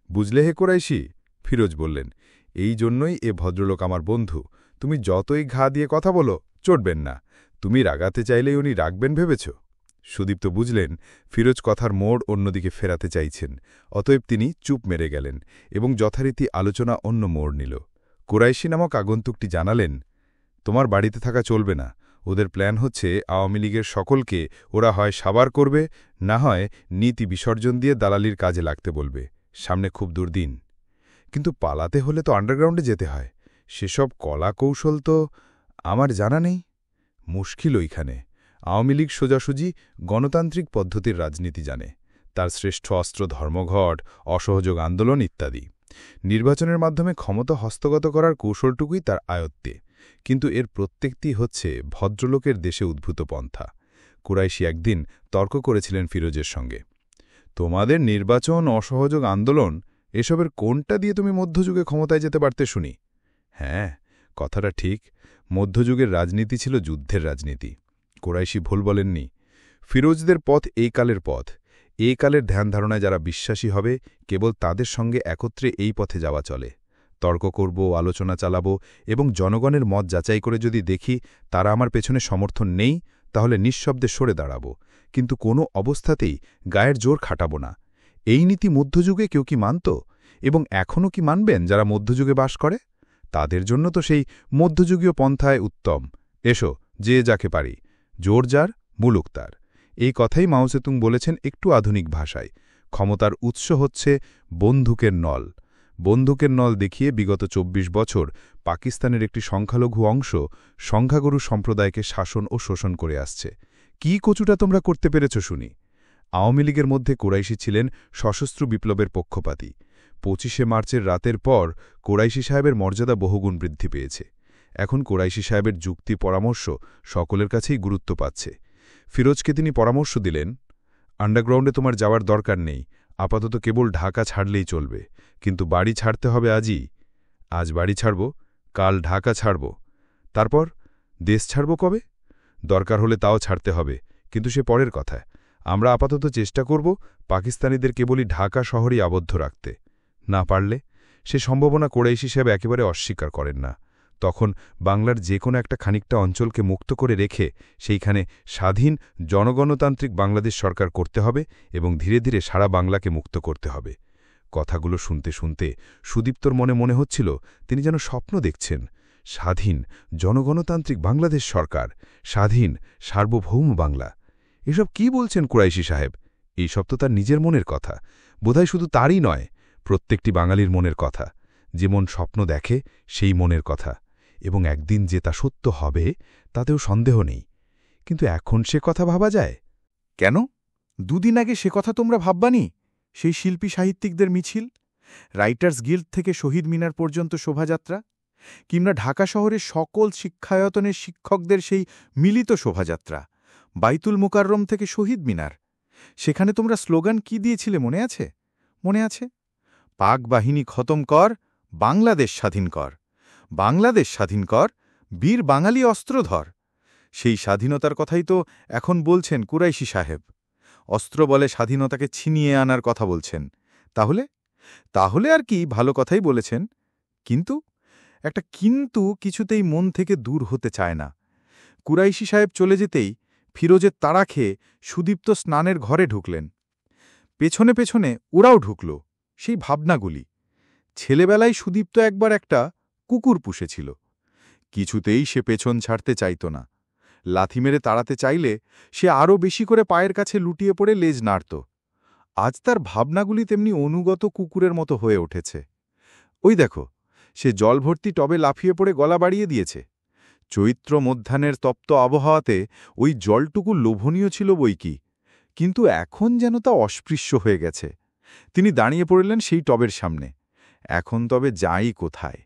বুঝলে হে কোরাইশি? ফিরোজ বললেন, এই জন্যই এ ভদ্রলোক আমার বন্ধু। তুমি যতই ঘা দিয়ে কথা বলো, চটবেন না। তুমি রাগাতে চাইলেই উনি রাখবেন ভেবেছ? সুদীপ্ত বুঝলেন ফিরোজ কথার মোড় অন্যদিকে ফেরাতে চাইছেন, অতএব তিনি চুপ মেরে গেলেন এবং যথারীতি আলোচনা অন্য মোড় নিল। কুরাইশি নামক আগন্তুকটি জানালেন, তোমার বাড়িতে থাকা চলবে না। ওদের প্ল্যান হচ্ছে আওয়ামী লীগের সকলকে ওরা হয় সাবার করবে, না হয় নীতি বিসর্জন দিয়ে দালালির কাজে লাগতে বলবে। সামনে খুব দুর্দিন। কিন্তু পালাতে হলে তো আন্ডারগ্রাউন্ডে যেতে হয়। সেসব কলা কৌশল তো আমার জানা নেই। মুশকিল ওইখানে। আওয়ামী লীগ সোজাসুজি গণতান্ত্রিক পদ্ধতির রাজনীতি জানে। তার শ্রেষ্ঠ অস্ত্র ধর্মঘট, অসহযোগ আন্দোলন ইত্যাদি। নির্বাচনের মাধ্যমে ক্ষমতা হস্তগত করার কৌশলটুকুই তার আয়ত্তে, কিন্তু এর প্রত্যেকটি হচ্ছে ভদ্রলোকের দেশে উদ্ভূত পন্থা। কুরাইশি একদিন তর্ক করেছিলেন ফিরোজের সঙ্গে, তোমাদের নির্বাচন, অসহযোগ আন্দোলন, এসবের কোনটা দিয়ে তুমি মধ্যযুগে ক্ষমতায় যেতে পারতে শুনি? হ্যাঁ, কথাটা ঠিক। মধ্যযুগের রাজনীতি ছিল যুদ্ধের রাজনীতি। কোরাইশি ভুল বলেননি। ফিরোজদের পথ এই কালের পথ। এই কালের ধ্যানধারণায় যারা বিশ্বাসী হবে, কেবল তাদের সঙ্গে একত্রে এই পথে যাওয়া চলে। তর্ক করব, আলোচনা চালাব এবং জনগণের মত যাচাই করে যদি দেখি তারা আমার পেছনে সমর্থন নেই, তাহলে নিঃশব্দে সরে দাঁড়াব, কিন্তু কোনো অবস্থাতেই গায়ের জোর খাটাব না। এই নীতি মধ্যযুগে কেউ কি মানত? এবং এখনও কি মানবেন যারা মধ্যযুগে বাস করে? তাদের জন্য তো সেই মধ্যযুগীয় পন্থায় উত্তম। এসো, যে যাকে পারি, জোর যার, মুলুক তার। এই কথাই মাও সেতুং বলেছেন একটু আধুনিক ভাষায়। ক্ষমতার উৎস হচ্ছে বন্দুকের নল। বন্দুকের নল দেখিয়ে বিগত ২৪ বছর পাকিস্তানের একটি সংখ্যালঘু অংশ সংখ্যাগুরু সম্প্রদায়কে শাসন ও শোষণ করে আসছে। কি কচুটা তোমরা করতে পেরেছ শুনি? আওয়ামী লীগের মধ্যে কোরাইশি ছিলেন সশস্ত্র বিপ্লবের পক্ষপাতী। ২৫শে মার্চের রাতের পর কোরাইশি সাহেবের মর্যাদা বহুগুণ বৃদ্ধি পেয়েছে। এখন কোরাইশি সাহেবের যুক্তি পরামর্শ সকলের কাছেই গুরুত্ব পাচ্ছে। ফিরোজকে তিনি পরামর্শ দিলেন, আন্ডারগ্রাউন্ডে তোমার যাওয়ার দরকার নেই, আপাতত কেবল ঢাকা ছাড়লেই চলবে, কিন্তু বাড়ি ছাড়তে হবে আজই। আজ বাড়ি ছাড়ব, কাল ঢাকা ছাড়ব, তারপর দেশ ছাড়ব কবে? দরকার হলে তাও ছাড়তে হবে, কিন্তু সে পরের কথা। আমরা আপাতত চেষ্টা করব পাকিস্তানিদের কেবলই ঢাকা শহরেই আবদ্ধ রাখতে। না পারলে সে সম্ভাবনা কোরাইশি সাহেব একেবারে অস্বীকার করেন না। তখন বাংলার যে কোনো একটা খানিকটা অঞ্চলকে মুক্ত করে রেখে সেইখানে স্বাধীন জনগণতান্ত্রিক বাংলাদেশ সরকার করতে হবে এবং ধীরে ধীরে সারা বাংলাকে মুক্ত করতে হবে। কথাগুলো শুনতে শুনতে সুদীপ্তর মনে মনে হচ্ছিল তিনি যেন স্বপ্ন দেখছেন। স্বাধীন জনগণতান্ত্রিক বাংলাদেশ সরকার, স্বাধীন সার্বভৌম বাংলা। এসব কি বলছেন কুরাইশি সাহেব? এইসব তো তার নিজের মনের কথা। বোধহয় শুধু তারই নয়, প্রত্যেকটি বাঙালির মনের কথা। যে মন স্বপ্ন দেখে সেই মনের কথা, এবং একদিন যে তা সত্য হবে তাতেও সন্দেহ নেই। কিন্তু এখন সে কথা ভাবা যায়? কেন? দুদিন আগে সে কথা তোমরা ভাববানি? সেই শিল্পী সাহিত্যিকদের মিছিল, রাইটার্স গিল্ড থেকে শহীদ মিনার পর্যন্ত শোভাযাত্রা, কিংবা ঢাকা শহরের সকল শিক্ষায়তনের শিক্ষকদের সেই মিলিত শোভাযাত্রা, বাইতুল মুকাররম থেকে শহীদ মিনার। সেখানে তোমরা স্লোগান কি দিয়েছিলে মনে আছে? মনে আছে? পাক বাহিনী খতম কর, বাংলাদেশ স্বাধীন কর। বাংলাদেশ স্বাধীন কর, বীর বাঙালি অস্ত্রধর। সেই স্বাধীনতার কথাই তো এখন বলছেন কুরাইশি সাহেব। অস্ত্র বলে স্বাধীনতাকে ছিনিয়ে আনার কথা বলছেন। তাহলে আর কি, ভালো কথাই বলেছেন। কিন্তু একটা কিন্তু কিছুতেই মন থেকে দূর হতে চায় না। কুরাইশি সাহেব চলে যেতেই ফিরোজের তাড়া খেয়ে সুদীপ্ত স্নানের ঘরে ঢুকলেন। পেছনে পেছনে ওরাও ঢুকল। সেই ভাবনাগুলি। ছেলেবেলায় সুদীপ্ত একবার একটা কুকুর পুষেছিল। কিছুতেই সে পেছন ছাড়তে চাইত না। লাথি মেরে তাড়াতে চাইলে সে আরও বেশি করে পায়ের কাছে লুটিয়ে পড়ে লেজ নাড়ত। আজ তার ভাবনাগুলি তেমনি অনুগত কুকুরের মতো হয়ে উঠেছে। ওই দেখো, সে জলভর্তি টবে লাফিয়ে পড়ে গলা বাড়িয়ে দিয়েছে। চৈত্র মধ্যাহ্নের তপ্ত আবহাওয়াতে ওই জলটুকু লোভনীয় ছিল বইকি, কিন্তু এখন যেন তা অস্পৃশ্য হয়ে গেছে। তিনি দাঁড়িয়ে পড়লেন সেই টবের সামনে। এখন তবে যাই কোথায়?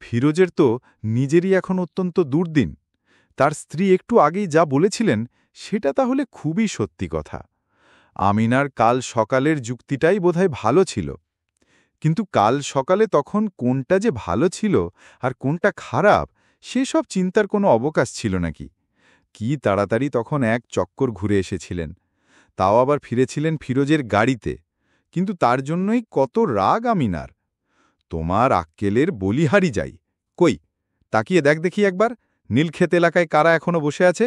ফিরোজের তো নিজেরই এখন অত্যন্ত দুর্দিন। তার স্ত্রী একটু আগেই যা বলেছিলেন সেটা তাহলে খুবই সত্যি কথা। আমিনার কাল সকালের যুক্তিটাই বোধহয় ভালো ছিল, কিন্তু কাল সকালে তখন কোনটা যে ভালো ছিল আর কোনটা খারাপ সেসব চিন্তার কোনো অবকাশ ছিল নাকি? কি তাড়াতাড়ি তখন এক চক্কর ঘুরে এসেছিলেন, তাও আবার ফিরেছিলেন ফিরোজের গাড়িতে। কিন্তু তার জন্যই কত রাগ আমিনার। তোমার আক্কেলের বলিহারি যাই। কই, তাকিয়ে দেখি একবার নীলক্ষেত এলাকায় কারা এখনো বসে আছে।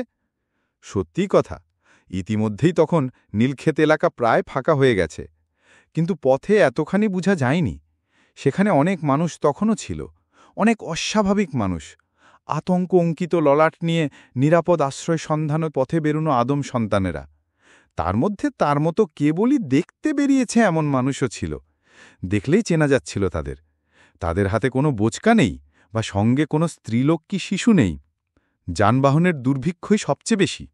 সত্যি কথা, ইতিমধ্যেই তখন নীলক্ষেত এলাকা প্রায় ফাঁকা হয়ে গেছে, কিন্তু পথে এতখানি বোঝা যায়নি। সেখানে অনেক মানুষ তখনও ছিল, অনেক অস্বাভাবিক মানুষ, আতঙ্ক অঙ্কিত ললাট নিয়ে নিরাপদ আশ্রয় সন্ধানের পথে বেরোনো আদম সন্তানেরা। তার মধ্যে তার মতো কেবলই দেখতে বেরিয়েছে এমন মানুষও ছিল। দেখলেই চেনা যাচ্ছিল তাদের। তাদের হাতে কোনো বোচকা নেই বা সঙ্গে কোনো স্ত্রীলোক কি শিশু নেই। যানবাহনের দুর্ভিক্ষই সবচেয়ে বেশি।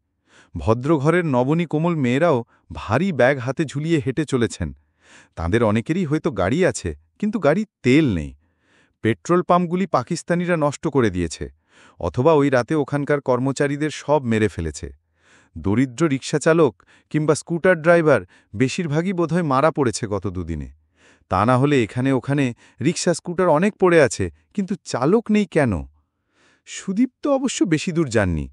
ভদ্রঘরের নবনী কোমল মেয়েরাও ভারী ব্যাগ হাতে ঝুলিয়ে হেঁটে চলেছেন। তাদের অনেকেরই হয়তো গাড়ি আছে, কিন্তু গাড়ির তেল নেই। পেট্রোল পাম্পগুলি পাকিস্তানিরা নষ্ট করে দিয়েছে, অথবা ওই রাতে ওখানকার কর্মচারীদের সব মেরে ফেলেছে। দরিদ্র রিকশাচালক কিংবা স্কুটার ড্রাইভার বেশিরভাগই বোধহয় মারা পড়েছে গত দুদিনে। তা না হলে এখানে ওখানে রিকশা স্কুটার অনেক পড়ে আছে, কিন্তু চালক নেই কেন? সুদীপ্ত অবশ্য বেশি দূর যাননি।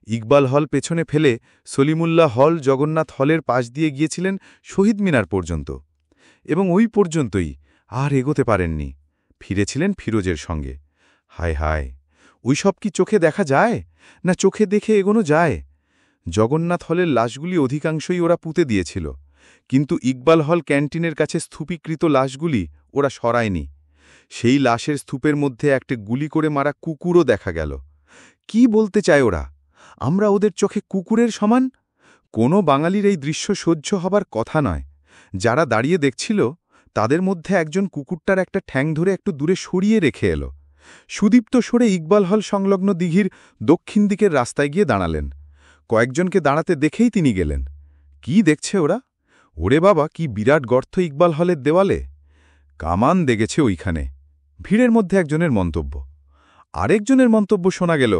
ইকবাল হল পেছনে ফেলে সলিমুল্লাহ হল জগন্নাথ হলের পাশ দিয়ে গিয়েছিলেন শহীদ মিনার পর্যন্ত, এবং ওই পর্যন্তই, আর এগোতে পারেননি। ফিরেছিলেন ফিরোজের সঙ্গে। হায় হায়, ওই সব কি চোখে দেখা যায়, না চোখে দেখে এগোনো যায়? জগন্নাথ হলের লাশগুলি অধিকাংশই ওরা পুঁতে দিয়েছিল, কিন্তু ইকবাল হল ক্যান্টিনের কাছে স্তূপীকৃত লাশগুলি ওরা সরায়নি। সেই লাশের স্তূপের মধ্যে একটা গুলি করে মারা কুকুরও দেখা গেল। কি বলতে চায় ওরা? আমরা ওদের চোখে কুকুরের সমান? কোনো বাঙালির এই দৃশ্য সহ্য হবার কথা নয়। যারা দাঁড়িয়ে দেখছিল, তাদের মধ্যে একজন কুকুরটার একটা ঠ্যাং ধরে একটু দূরে সরিয়ে রেখে এলো। সুদীপ্ত সরে ইকবাল হল সংলগ্ন দিঘির দক্ষিণ দিকের রাস্তায় গিয়ে দাঁড়ালেন। কয়েকজনকে দাঁড়াতে দেখেই তিনি গেলেন। কি দেখছে ওরা? ওরে বাবা, কি বিরাট গর্ত ইকবাল হলের দেওয়ালে! কামান দেখেছে ওইখানে। ভিড়ের মধ্যে একজনের মন্তব্য। আরেকজনের মন্তব্য শোনা গেল,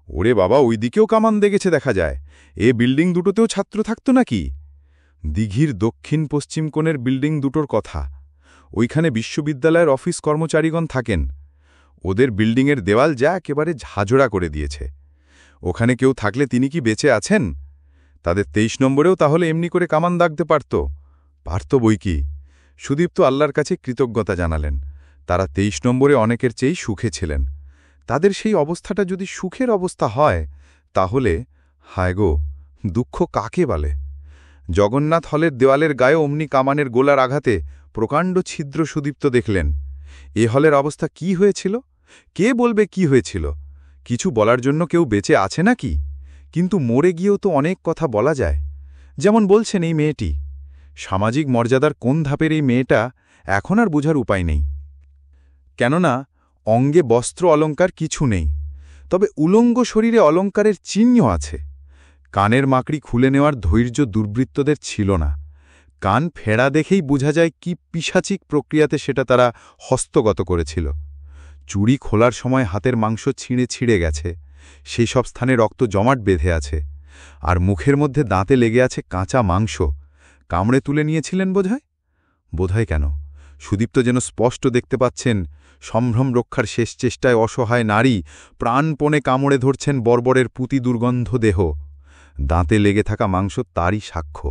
ওরে বাবা, ওই দিকেও কামান দেখেছে দেখা যায়। এ বিল্ডিং দুটোতেও ছাত্র থাকত নাকি? দিঘির দক্ষিণ পশ্চিম কোণের বিল্ডিং দুটোর কথা। ওইখানে বিশ্ববিদ্যালয়ের অফিস কর্মচারীগণ থাকেন। ওদের বিল্ডিংয়ের দেওয়াল যা একেবারে ঝাঁঝরা করে দিয়েছে। ওখানে কেউ থাকলে তিনি কি বেঁচে আছেন? তাদের 23 নম্বরেও তাহলে এমনি করে কামান দাগতে পারত বই কি। সুদীপ্ত আল্লাহর কাছে কৃতজ্ঞতা জানালেন। তারা 23 নম্বরে অনেকের চেয়েই সুখে ছিলেন। তাদের সেই অবস্থাটা যদি সুখের অবস্থা হয়, তাহলে হায় গো, দুঃখ কাকে বলে? জগন্নাথ হলের দেওয়ালের গায়ে অমনি কামানের গোলার আঘাতে প্রকাণ্ড ছিদ্র সুদীপ্ত দেখলেন। এ হলের অবস্থা কি হয়েছিল? কে বলবে কি হয়েছিল? কিছু বলার জন্য কেউ বেঁচে আছে নাকি? কিন্তু মরে গিয়েও তো অনেক কথা বলা যায়। যেমন বলছেন এই মেয়েটি। সামাজিক মর্যাদার কোন ধাপের এই মেয়েটা এখন আর বোঝার উপায় নেই। কেননা অঙ্গে বস্ত্র অলঙ্কার কিছু নেই, তবে উলঙ্গ শরীরে অলঙ্কারের চিহ্ন আছে। কানের মাকড়ি খুলে নেওয়ার ধৈর্য দুর্বৃত্তদের ছিল না। কান ফেড়া দেখেই বোঝা যায় কি পিশাচিক প্রক্রিয়াতে সেটা তারা হস্তগত করেছিল। চুড়ি খোলার সময় হাতের মাংস ছিঁড়ে গেছে, সেই সব স্থানে রক্ত জমাট বেঁধে আছে, আর মুখের মধ্যে দাঁতে লেগে আছে কাঁচা মাংস। কামড়ে তুলে নিয়েছিলেন বোধহয় কেন? সুদীপ্ত যেন স্পষ্ট দেখতে পাচ্ছেন, সম্ভ্রম রক্ষার শেষ চেষ্টায় অসহায় নারী প্রাণপণে কামড়ে ধরছেন বর্বরের পুঁতি দুর্গন্ধ দেহ। দাঁতে লেগে থাকা মাংস তারই সাক্ষ্য।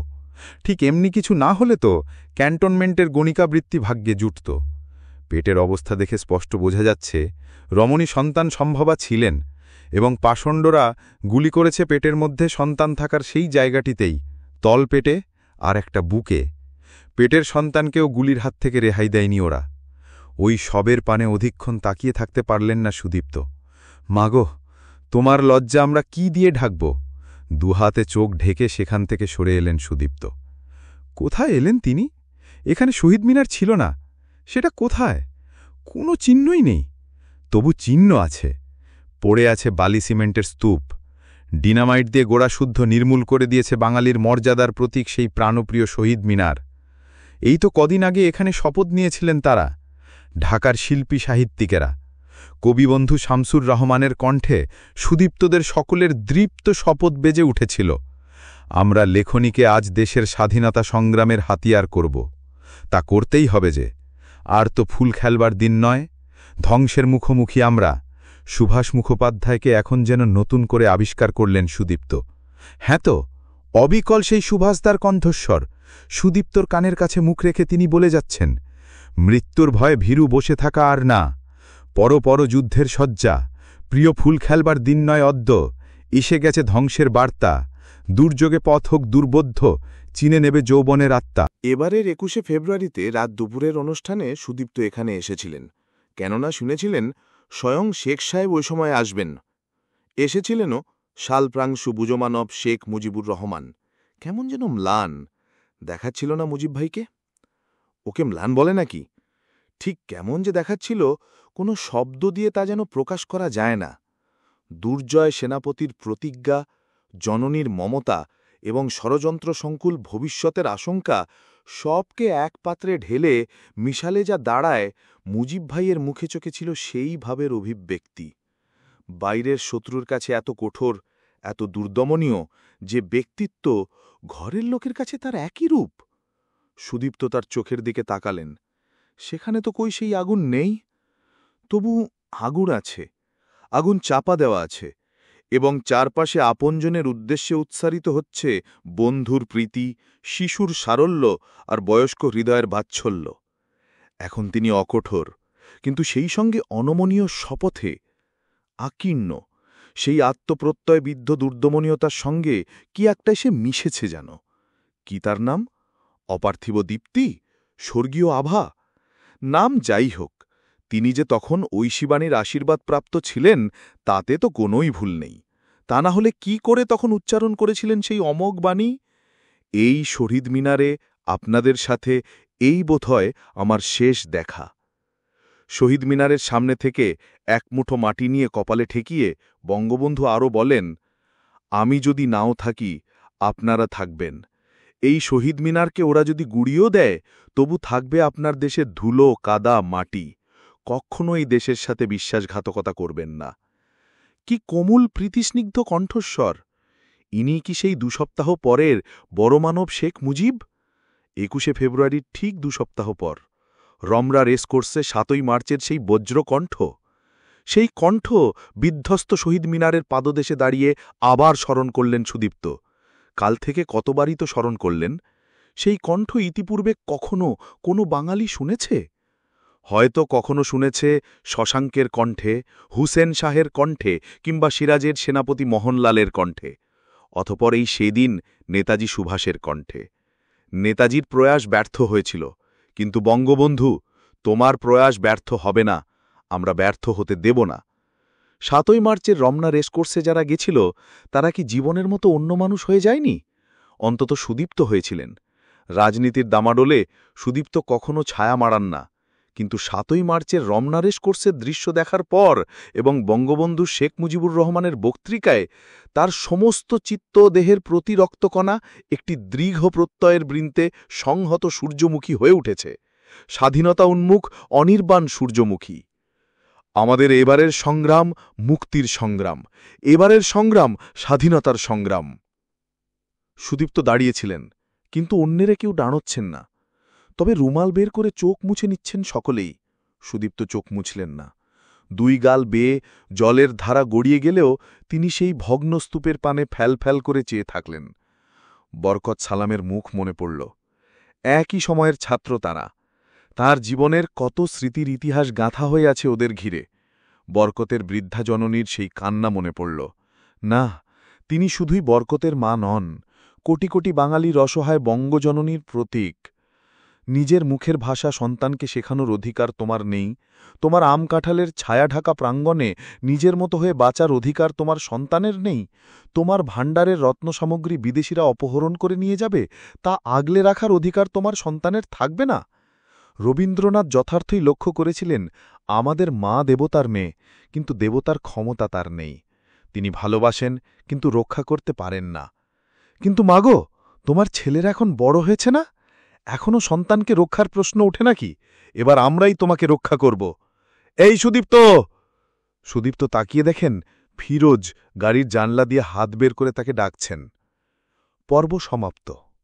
ঠিক এমনি কিছু না হলে তো ক্যান্টনমেন্টের গণিকাবৃত্তি ভাগ্যে জুটত। পেটের অবস্থা দেখে স্পষ্ট বোঝা যাচ্ছে রমণী সন্তান সম্ভবা ছিলেন, এবং পাষণ্ডরা গুলি করেছে পেটের মধ্যে সন্তান থাকার সেই জায়গাটিতেই, তল পেটে আর একটা বুকে। পেটের সন্তানকেও গুলির হাত থেকে রেহাই দেয়নি ওরা। ওই শবের পানে অধিকক্ষণ তাকিয়ে থাকতে পারলেন না সুদীপ্ত। মাগো, তোমার লজ্জা আমরা কি দিয়ে ঢাকব? দুহাতে চোখ ঢেকে সেখান থেকে সরে এলেন সুদীপ্ত। কোথায় এলেন তিনি? এখানে শহীদ মিনার ছিল না। সেটা কোথায়? কোনো চিহ্নই নেই। তবু চিহ্ন আছে। পড়ে আছে বালি সিমেন্টের স্তূপ। ডিনামাইট দিয়ে গোড়াশুদ্ধ নির্মূল করে দিয়েছে বাঙালির মর্যাদার প্রতীক সেই প্রাণপ্রিয় শহীদ মিনার। এই তো কদিন আগে এখানে শপথ নিয়েছিলেন তারা, ঢাকার শিল্পী সাহিত্যিকেরা। কবিবন্ধু শামসুর রহমানের কণ্ঠে সুদীপ্তদের সকলের দৃপ্ত শপথ বেজে উঠেছিল, আমরা লেখনীকে আজ দেশের স্বাধীনতা সংগ্রামের হাতিয়ার করব। তা করতেই হবে যে। আর তো ফুল খেলবার দিন নয়। ধ্বংসের মুখোমুখি আমরা। সুভাষ মুখোপাধ্যায়কে এখন যেন নতুন করে আবিষ্কার করলেন সুদীপ্ত। হ্যাঁ তো, অবিকল সেই সুভাষদার কণ্ঠস্বর। সুদীপ্তর কানের কাছে মুখ রেখে তিনি বলে যাচ্ছেন, মৃত্যুর ভয়ে ভীরু বসে থাকা আর না। পর যুদ্ধের শয্যা, প্রিয় ফুল খেলবার দিন নয় অদ্য, এসে গেছে ধ্বংসের বার্তা। দুর্যোগে পথ হোক দুর্বোধ্য, চিনে নেবে যৌবনের আত্মা। এবারের 21শে ফেব্রুয়ারিতে রাত দুপুরের অনুষ্ঠানে সুদীপ্ত এখানে এসেছিলেন, কেননা শুনেছিলেন স্বয়ং শেখ সাহেব ওই সময় আসবেন। এসেছিলেনও শালপ্রাংশু বুজমানব শেখ মুজিবুর রহমান। কেমন যেন ম্লান দেখাচ্ছিল না মুজিব ভাইকে? ওকে ম্লান বলে নাকি? ঠিক কেমন যে দেখাচ্ছিল, কোনো শব্দ দিয়ে তা যেন প্রকাশ করা যায় না। দুর্জয় সেনাপতির প্রতিজ্ঞা, জননীর মমতা এবং ষড়যন্ত্র সংকুল ভবিষ্যতের আশঙ্কা সবকে এক পাত্রে ঢেলে মিশালে যা দাঁড়ায়, মুজিব ভাইয়ের মুখে চোখে ছিল সেই ভাবের অভিব্যক্তি। বাইরের শত্রুর কাছে এত কঠোর, এত দুর্দমনীয় যে ব্যক্তিত্ব, ঘরের লোকের কাছে তার একই রূপ। সুদীপ্ত তার চোখের দিকে তাকালেন। সেখানে তো কই সেই আগুন নেই। তবু আগুন আছে, আগুন চাপা দেওয়া আছে। এবং চারপাশে আপনজনের উদ্দেশ্যে উৎসারিত হচ্ছে বন্ধুর প্রীতি, শিশুর সারল্য আর বয়স্ক হৃদয়ের বাৎসল্য। এখন তিনি অকঠোর, কিন্তু সেই সঙ্গে অনমনীয় শপথে আকীর্ণ। সেই আত্মপ্রত্যয় বিদ্ধ দুর্দমনীয়তার সঙ্গে কি একটা এসে মিশেছে যেন। কি তার নাম? অপার্থিব দীপ্তি, স্বর্গীয় আভা। নাম যাই হোক, তিনি যে তখন ঐশীবাণীর আশীর্বাদ প্রাপ্ত ছিলেন তাতে তো কোনোই ভুল নেই। তা না হলে কি করে তখন উচ্চারণ করেছিলেন সেই অমোঘ বাণী, এই শহীদ মিনারে আপনাদের সাথে এই বোধহয় আমার শেষ দেখা। শহীদ মিনারের সামনে থেকে এক মুঠো মাটি নিয়ে কপালে ঠেকিয়ে বঙ্গবন্ধু আরও বলেন, আমি যদি নাও থাকি আপনারা থাকবেন। এই শহীদ মিনারকে ওরা যদি গুড়িয়েও দেয় তবু থাকবে আপনার দেশের ধুলো, কাদা, মাটি। কখনো এই দেশের সাথে বিশ্বাসঘাতকতা করবেন না। কি কোমল প্রীতিস্নিগ্ধ কণ্ঠস্বর! ইনি কি সেই 2 সপ্তাহ পরের বড় মানব শেখ মুজিব? 21শে ফেব্রুয়ারির ঠিক 2 সপ্তাহ পর রমরা রেসকোর্সে 7ই মার্চের সেই বজ্রকণ্ঠ, সেই কণ্ঠ বিধ্বস্ত শহীদ মিনারের পাদদেশে দাঁড়িয়ে আবার স্মরণ করলেন সুদীপ্ত। কাল থেকে কতবারই তো স্মরণ করলেন। সেই কণ্ঠ ইতিপূর্বে কখনো কোনো বাঙালি শুনেছে? হয়তো কখনো শুনেছে শশাঙ্কের কণ্ঠে, হুসেন শাহের কণ্ঠে কিংবা সিরাজের সেনাপতি মোহনলালের কণ্ঠে, অতঃপর এই সেদিন নেতাজি সুভাষের কণ্ঠে। নেতাজির প্রয়াস ব্যর্থ হয়েছিল, কিন্তু বঙ্গবন্ধু, তোমার প্রয়াস ব্যর্থ হবে না, আমরা ব্যর্থ হতে দেব না। 7ই মার্চের রমনা রেসকোর্সে যারা গেছিল তারা কি জীবনের মতো অন্য মানুষ হয়ে যায়নি? অন্তত সুদীপ্ত হয়েছিলেন। রাজনীতির দামাডোলে সুদীপ্ত কখনো ছায়া মাড়ান না, কিন্তু 7ই মার্চের রমনা রেসকোর্সের দৃশ্য দেখার পর এবং বঙ্গবন্ধু শেখ মুজিবুর রহমানের বক্তৃতায় তার সমস্ত চিত্ত দেহের প্রতি রক্তকণা একটি দৃঢ় প্রত্যয়ের বৃন্তে সংহত সূর্যমুখী হয়ে উঠেছে, স্বাধীনতা উন্মুখ অনির্বাণ সূর্যমুখী। আমাদের এবারের সংগ্রাম মুক্তির সংগ্রাম, এবারের সংগ্রাম স্বাধীনতার সংগ্রাম। সুদীপ্ত দাঁড়িয়েছিলেন, কিন্তু অন্যেরা কেউ দাঁড়াচ্ছেন না। তবে রুমাল বের করে চোখ মুছে নিচ্ছেন সকলেই। সুদীপ্ত চোখ মুছলেন না। 2 গাল বেয়ে জলের ধারা গড়িয়ে গেলেও তিনি সেই ভগ্ন স্তূপের পানে ফ্যাল করে চেয়ে থাকলেন। বরকত সালামের মুখ মনে পড়ল। একই সময়ের ছাত্র তারা। তার জীবনের কত স্মৃতির ইতিহাস গাঁথা হয়ে আছে ওদের ঘিরে। বরকতের বৃদ্ধা জননীর সেই কান্না মনে পড়ল। না, তিনি শুধুই বরকতের মা নন, কোটি কোটি বাঙালির অসহায় বঙ্গজননীর প্রতীক। নিজের মুখের ভাষা সন্তানকে শেখানোর অধিকার তোমার নেই, তোমার আম কাঁঠালের ছায়া ঢাকা প্রাঙ্গণে নিজের মতো হয়ে বাঁচার অধিকার তোমার সন্তানের নেই, তোমার ভাণ্ডারের রত্নসামগ্রী বিদেশিরা অপহরণ করে নিয়ে যাবে তা আগলে রাখার অধিকার তোমার সন্তানের থাকবে না। রবীন্দ্রনাথ যথার্থই লক্ষ্য করেছিলেন, আমাদের মা দেবতার মেয়ে, কিন্তু দেবতার ক্ষমতা তার নেই। তিনি ভালোবাসেন কিন্তু রক্ষা করতে পারেন না। কিন্তু মাগো, তোমার ছেলেরা এখন বড় হয়েছে না? এখনও সন্তানকে রক্ষার প্রশ্ন ওঠে নাকি? এবার আমরাই তোমাকে রক্ষা করব। এই সুদীপ্ত! সুদীপ্ত তাকিয়ে দেখেন ফিরোজ গাড়ির জানলা দিয়ে হাত বের করে তাকে ডাকছেন। পর্ব সমাপ্ত।